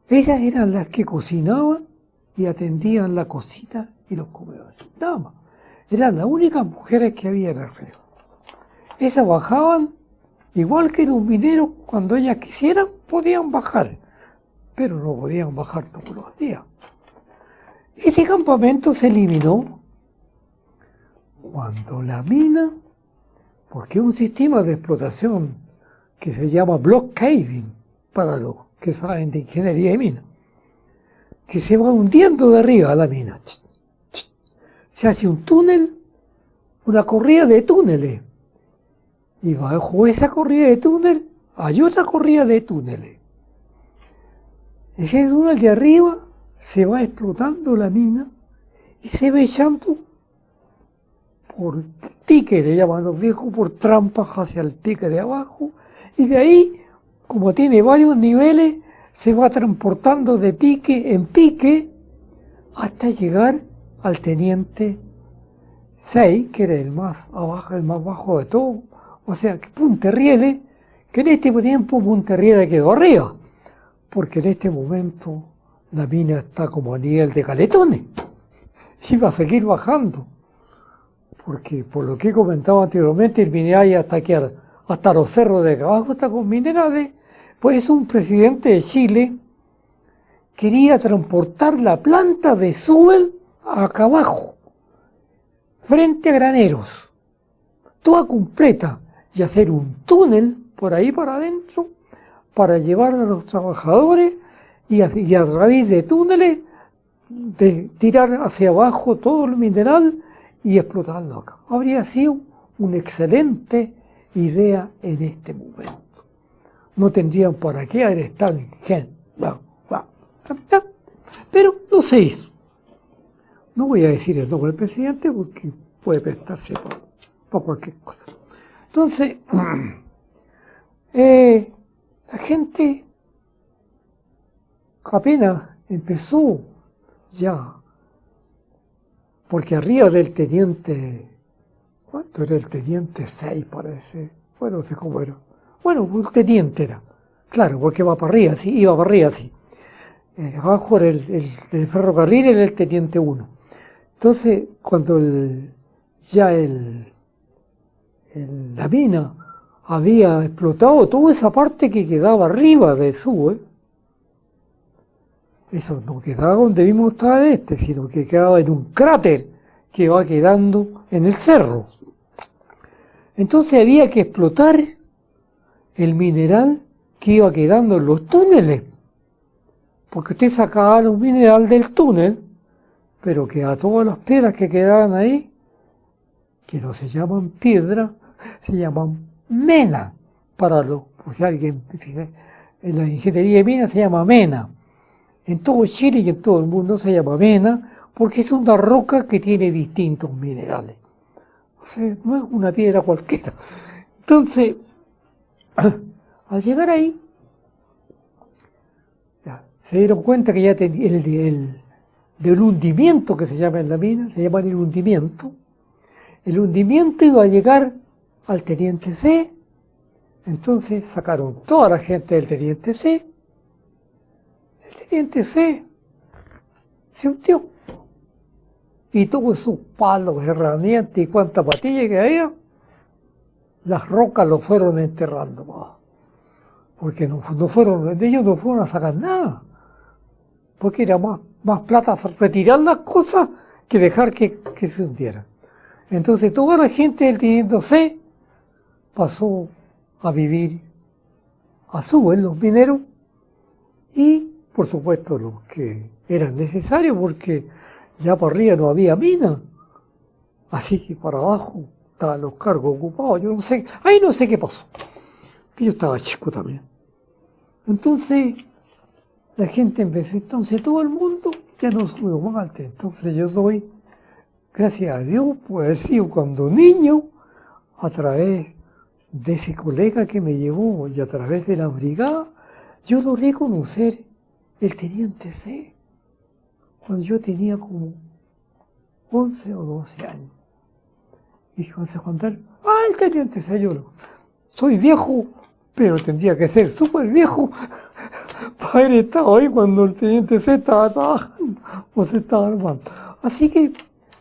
Ellas eran las que cocinaban y atendían la cocina y los comedores. Nada más. Eran las únicas mujeres que había en el río. Esas bajaban, igual que los mineros, cuando ellas quisieran, podían bajar, pero no podían bajar todos los días. Ese campamento se eliminó cuando la mina, porque es un sistema de explotación que se llama block caving, para los que saben de ingeniería de mina, que se va hundiendo de arriba a la mina. Se hace un túnel, una corrida de túneles, y bajo esa corrida de túnel hay otra corrida de túneles. Ese túnel de arriba se va explotando la mina y se va echando por pique, le llaman los viejos, por trampas hacia el pique de abajo, y de ahí, como tiene varios niveles, se va transportando de pique en pique hasta llegar al teniente 6, que era el más bajo de todo. O sea, que Punterriele, que en este tiempo Punterriele quedó arriba, porque en este momento la mina está como a nivel de Caletones y va a seguir bajando, porque por lo que he comentado anteriormente, el mineral hasta los cerros de acá abajo está con minerales. Pues un presidente de Chile quería transportar la planta de Sewell acá abajo, frente a Graneros, toda completa, y hacer un túnel por ahí para adentro, para llevar a los trabajadores, y a través de túneles, de tirar hacia abajo todo el mineral y explotarlo acá. Habría sido una excelente idea en este momento. No tendrían para qué haber estado ingenuos. Pero no se hizo. No voy a decir el nombre del presidente porque puede prestarse para cualquier cosa. Entonces, la gente apenas empezó ya, porque arriba del teniente, ¿cuánto era el teniente? 6 parece, bueno, no sé cómo era. Bueno, el teniente era, claro, porque va para arriba, sí, iba para arriba, sí. Abajo era el ferrocarril, era el teniente 1. Entonces, cuando la mina había explotado toda esa parte que quedaba arriba de Sewell, eso no quedaba donde mismo estaba sino que quedaba en un cráter que va quedando en el cerro. Entonces había que explotar el mineral que iba quedando en los túneles, porque usted sacaba los minerales del túnel, pero que a todas las piedras que quedaban ahí, que no se llaman piedra, se llaman mena, si alguien en la ingeniería de minas se llama mena. En todo Chile y en todo el mundo se llama mena porque es una roca que tiene distintos minerales. O sea, no es una piedra cualquiera. Entonces, al llegar ahí, se dieron cuenta que ya del hundimiento que se llama en la mina, se llama el hundimiento. El hundimiento iba a llegar al teniente C. Entonces sacaron toda la gente del teniente C. El teniente C se hundió. Y todos esos palos, herramientas y cuánta patilla que había, las rocas lo fueron enterrando. Porque ellos no fueron a sacar nada. Porque era más plata retirar las cosas que dejar que se hundieran. Entonces toda la gente del teniente C pasó a vivir a Sewell, los mineros, y por supuesto los que eran necesarios, porque ya para arriba no había mina, así que para abajo estaban los cargos ocupados. Yo no sé, ahí no sé qué pasó, que yo estaba chico también. Entonces la gente empezó, entonces todo el mundo ya no subió más alto. Entonces yo doy, gracias a Dios, por haber sido cuando niño, a través de ese colega que me llevó y a través de la brigada, yo logré conocer el teniente C cuando yo tenía como 11 o 12 años. Y José Juan Carlos, el teniente C, yo soy viejo, pero tendría que ser súper viejo para haber estado ahí cuando el teniente C estaba trabajando o se estaba armando. Así que,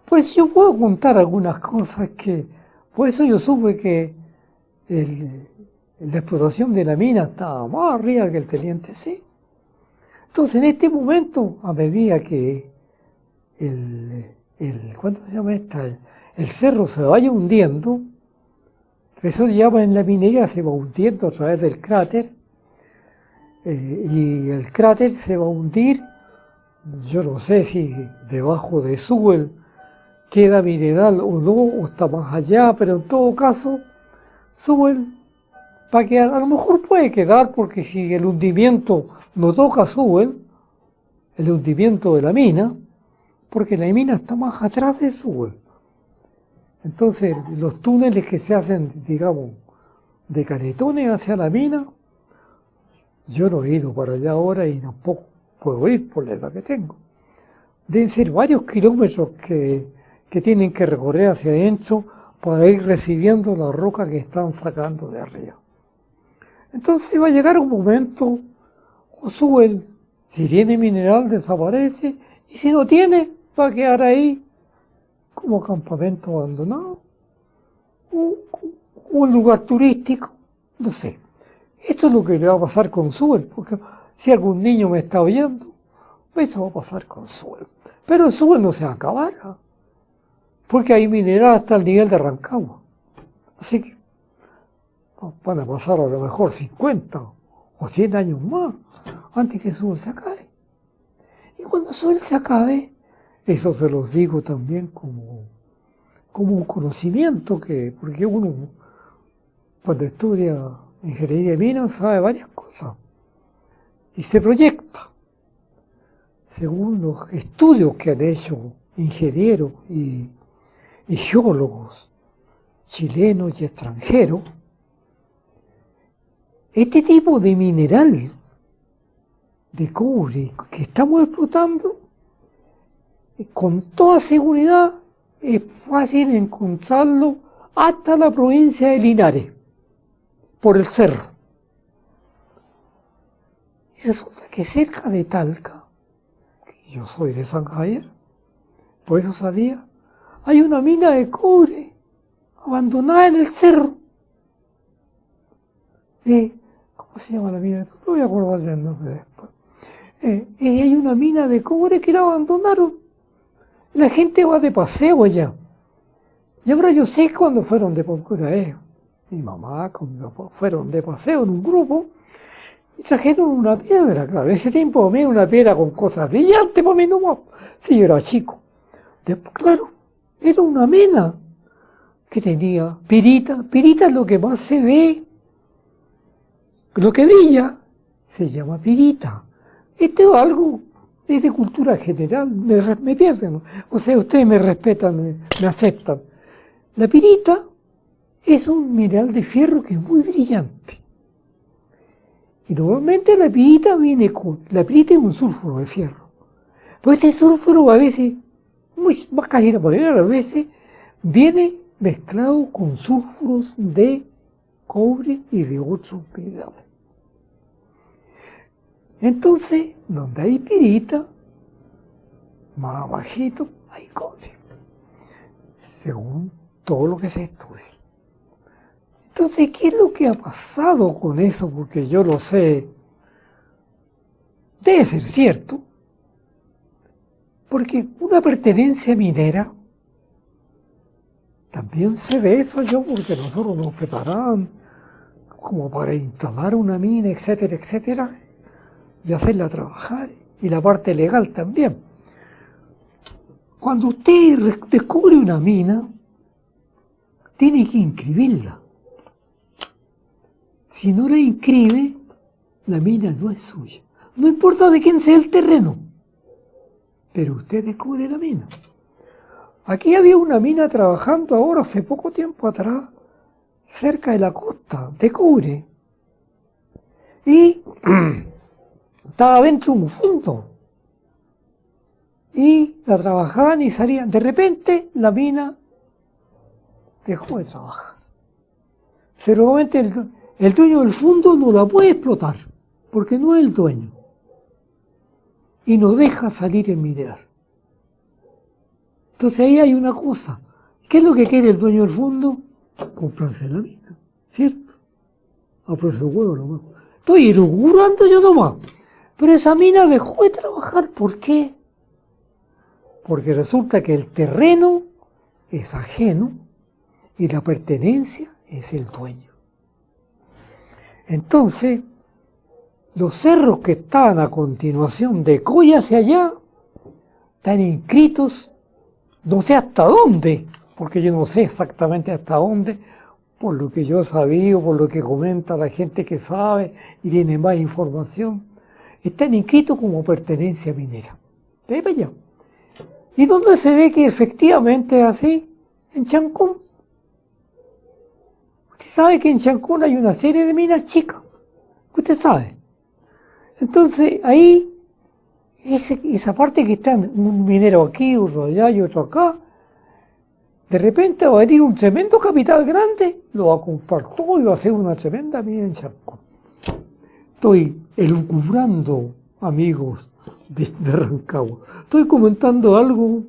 pues yo puedo contar algunas cosas que, por eso yo supe que la explotación de la mina estaba más arriba que el teniente C. Entonces, en este momento, a medida que ¿cuánto se llama esta? El cerro se vaya hundiendo, eso se llama en la minería, se va hundiendo a través del cráter, y el cráter se va a hundir, yo no sé si debajo de Sewell queda mineral o no, o está más allá, pero en todo caso, Sewell va a quedar, a lo mejor puede quedar, porque si el hundimiento no toca Sewell, el hundimiento de la mina, porque la mina está más atrás de Sewell. Entonces, los túneles que se hacen, digamos, de Canetones hacia la mina, yo no he ido para allá ahora y tampoco puedo ir por la edad que tengo. Deben ser varios kilómetros que tienen que recorrer hacia adentro para ir recibiendo la roca que están sacando de arriba. Entonces va a llegar un momento, o Sewell, si tiene mineral, desaparece, y si no tiene, va a quedar ahí como campamento abandonado, o un lugar turístico, no sé. Esto es lo que le va a pasar con Sewell, porque si algún niño me está oyendo, eso va a pasar con Sewell. Pero Sewell no se va a acabar, porque hay mineral hasta el nivel de Rancagua. Así que van a pasar a lo mejor 50 o 100 años más antes que el sol se acabe. Y cuando el sol se acabe, eso se los digo también como un conocimiento, porque uno cuando estudia ingeniería de minas sabe varias cosas y se proyecta. Según los estudios que han hecho ingenieros y geólogos chilenos y extranjeros, este tipo de mineral de cobre que estamos explotando, con toda seguridad es fácil encontrarlo hasta la provincia de Linares, por el cerro. Y resulta que cerca de Talca, que yo soy de San Javier, por eso sabía, hay una mina de cobre abandonada en el cerro. ¿Cómo se llama la mina de cobre? No voy a acordar del nombre después. Y hay una mina de cobre que la abandonaron. La gente va de paseo allá. Y ahora yo sé cuando fueron de paseo. Mi mamá, cuando fueron de paseo en un grupo, y trajeron una piedra. Claro, en ese tiempo para mí una piedra con cosas brillantes, para mí no. Sí, yo era chico. Después, claro, era una mina que tenía pirita. Pirita es lo que más se ve. Lo que brilla se llama pirita. Esto es algo, es de cultura general, me pierden. O sea, ustedes me respetan, me aceptan. La pirita es un mineral de fierro que es muy brillante. Y normalmente la pirita la pirita es un sulfuro de fierro. Pero este sulfuro a veces, más casi la manera, a veces viene mezclado con sulfuros de cobre y de otros minerales. Entonces, donde hay pirita, más abajito hay cobre, según todo lo que se estudia. Entonces, ¿qué es lo que ha pasado con eso? Porque yo lo sé, debe ser cierto, porque una pertenencia minera, también se ve eso yo, porque nosotros nos preparaban como para instalar una mina, etcétera, etcétera, y hacerla trabajar, y la parte legal también. Cuando usted descubre una mina, tiene que inscribirla. Si no la inscribe, la mina no es suya. No importa de quién sea el terreno, pero usted descubre la mina. Aquí había una mina trabajando ahora, hace poco tiempo atrás, cerca de la costa, de cobre. Y estaba dentro de un fondo. Y la trabajaban y salían. De repente, la mina dejó de trabajar. Seguramente el dueño del fondo no la puede explotar, porque no es el dueño. Y no deja salir el mineral. Entonces ahí hay una cosa. ¿Qué es lo que quiere el dueño del fondo? Comprarse la mina, ¿cierto? A precio de huevo nomás. Estoy inaugurando yo nomás. Pero esa mina dejó de trabajar. ¿Por qué? Porque resulta que el terreno es ajeno y la pertenencia es el dueño. Entonces, los cerros que estaban a continuación de Coya hacia allá están inscritos, no sé hasta dónde, porque yo no sé exactamente hasta dónde, por lo que yo he sabido, por lo que comenta la gente que sabe y tiene más información, están inscritos como pertenencia minera. De ahí para allá. ¿Y dónde se ve que efectivamente es así? En Chancún. Usted sabe que en Chancún hay una serie de minas chicas. Usted sabe. Entonces, ahí, esa parte que está un minero aquí, otro allá y otro acá, de repente va a venir un tremendo capital grande, lo va a comprar todo y va a hacer una tremenda mina en Chancún. Estoy elucubrando, amigos de Rancagua. Estoy comentando algo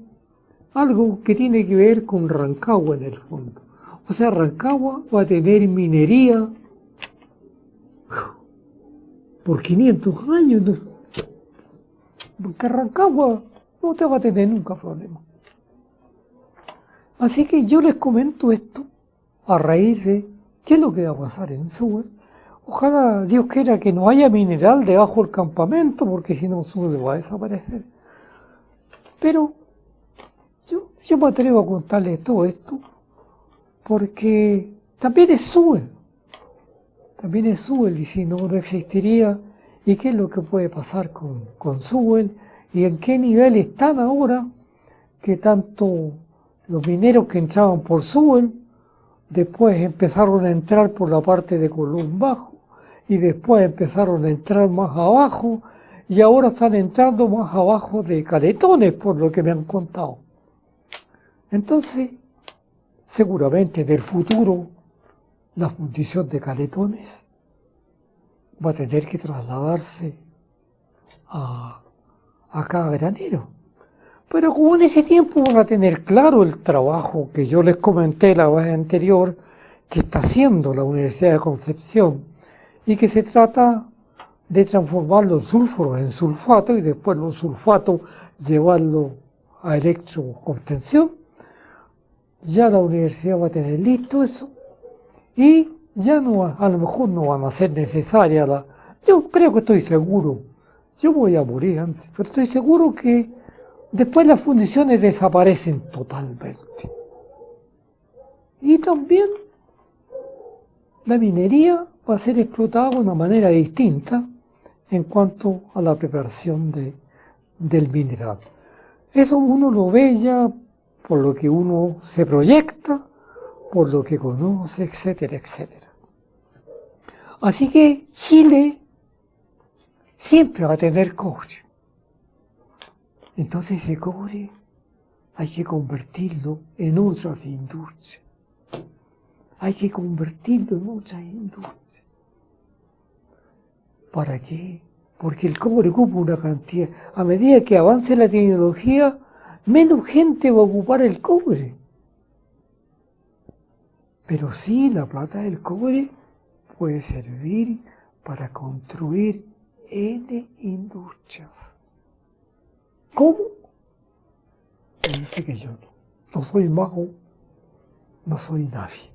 que tiene que ver con Rancagua en el fondo. O sea, Rancagua va a tener minería por 500 años. ¿No? Porque Rancagua no te va a tener nunca problema. Así que yo les comento esto a raíz de qué es lo que va a pasar en Sewell. Ojalá Dios quiera que no haya mineral debajo del campamento, porque si no Sewell va a desaparecer. Pero yo me atrevo a contarles todo esto, porque también es Sewell. También es Sewell, y si no, no existiría. ¿Y qué es lo que puede pasar con Sewell? ¿Y en qué nivel están ahora? Que tanto los mineros que entraban por Sewell, después empezaron a entrar por la parte de Colón Bajo, y después empezaron a entrar más abajo, y ahora están entrando más abajo de Caletones, por lo que me han contado. Entonces, seguramente en el futuro, la fundición de Caletones va a tener que trasladarse acá a Granero. Pero como en ese tiempo van a tener claro el trabajo que yo les comenté la vez anterior, que está haciendo la Universidad de Concepción, y que se trata de transformar los sulfuros en sulfato y después los sulfatos llevarlos a electrocontención, ya la universidad va a tener listo eso, y ya no, a lo mejor no van a ser necesarias yo creo que estoy seguro, yo voy a morir antes, pero estoy seguro que después las fundiciones desaparecen totalmente. Y también la minería va a ser explotada de una manera distinta en cuanto a la preparación del mineral. Eso uno lo ve ya por lo que uno se proyecta, por lo que conoce, etcétera, etcétera. Así que Chile siempre va a tener cobre. Entonces ese cobre hay que convertirlo en otras industrias. Hay que convertirlo en otras industrias. ¿Para qué? Porque el cobre ocupa una cantidad. A medida que avance la tecnología, menos gente va a ocupar el cobre. Pero sí, la plata del cobre puede servir para construir N industrias. ¿Cómo? Me dice que yo no soy mago, no soy nadie.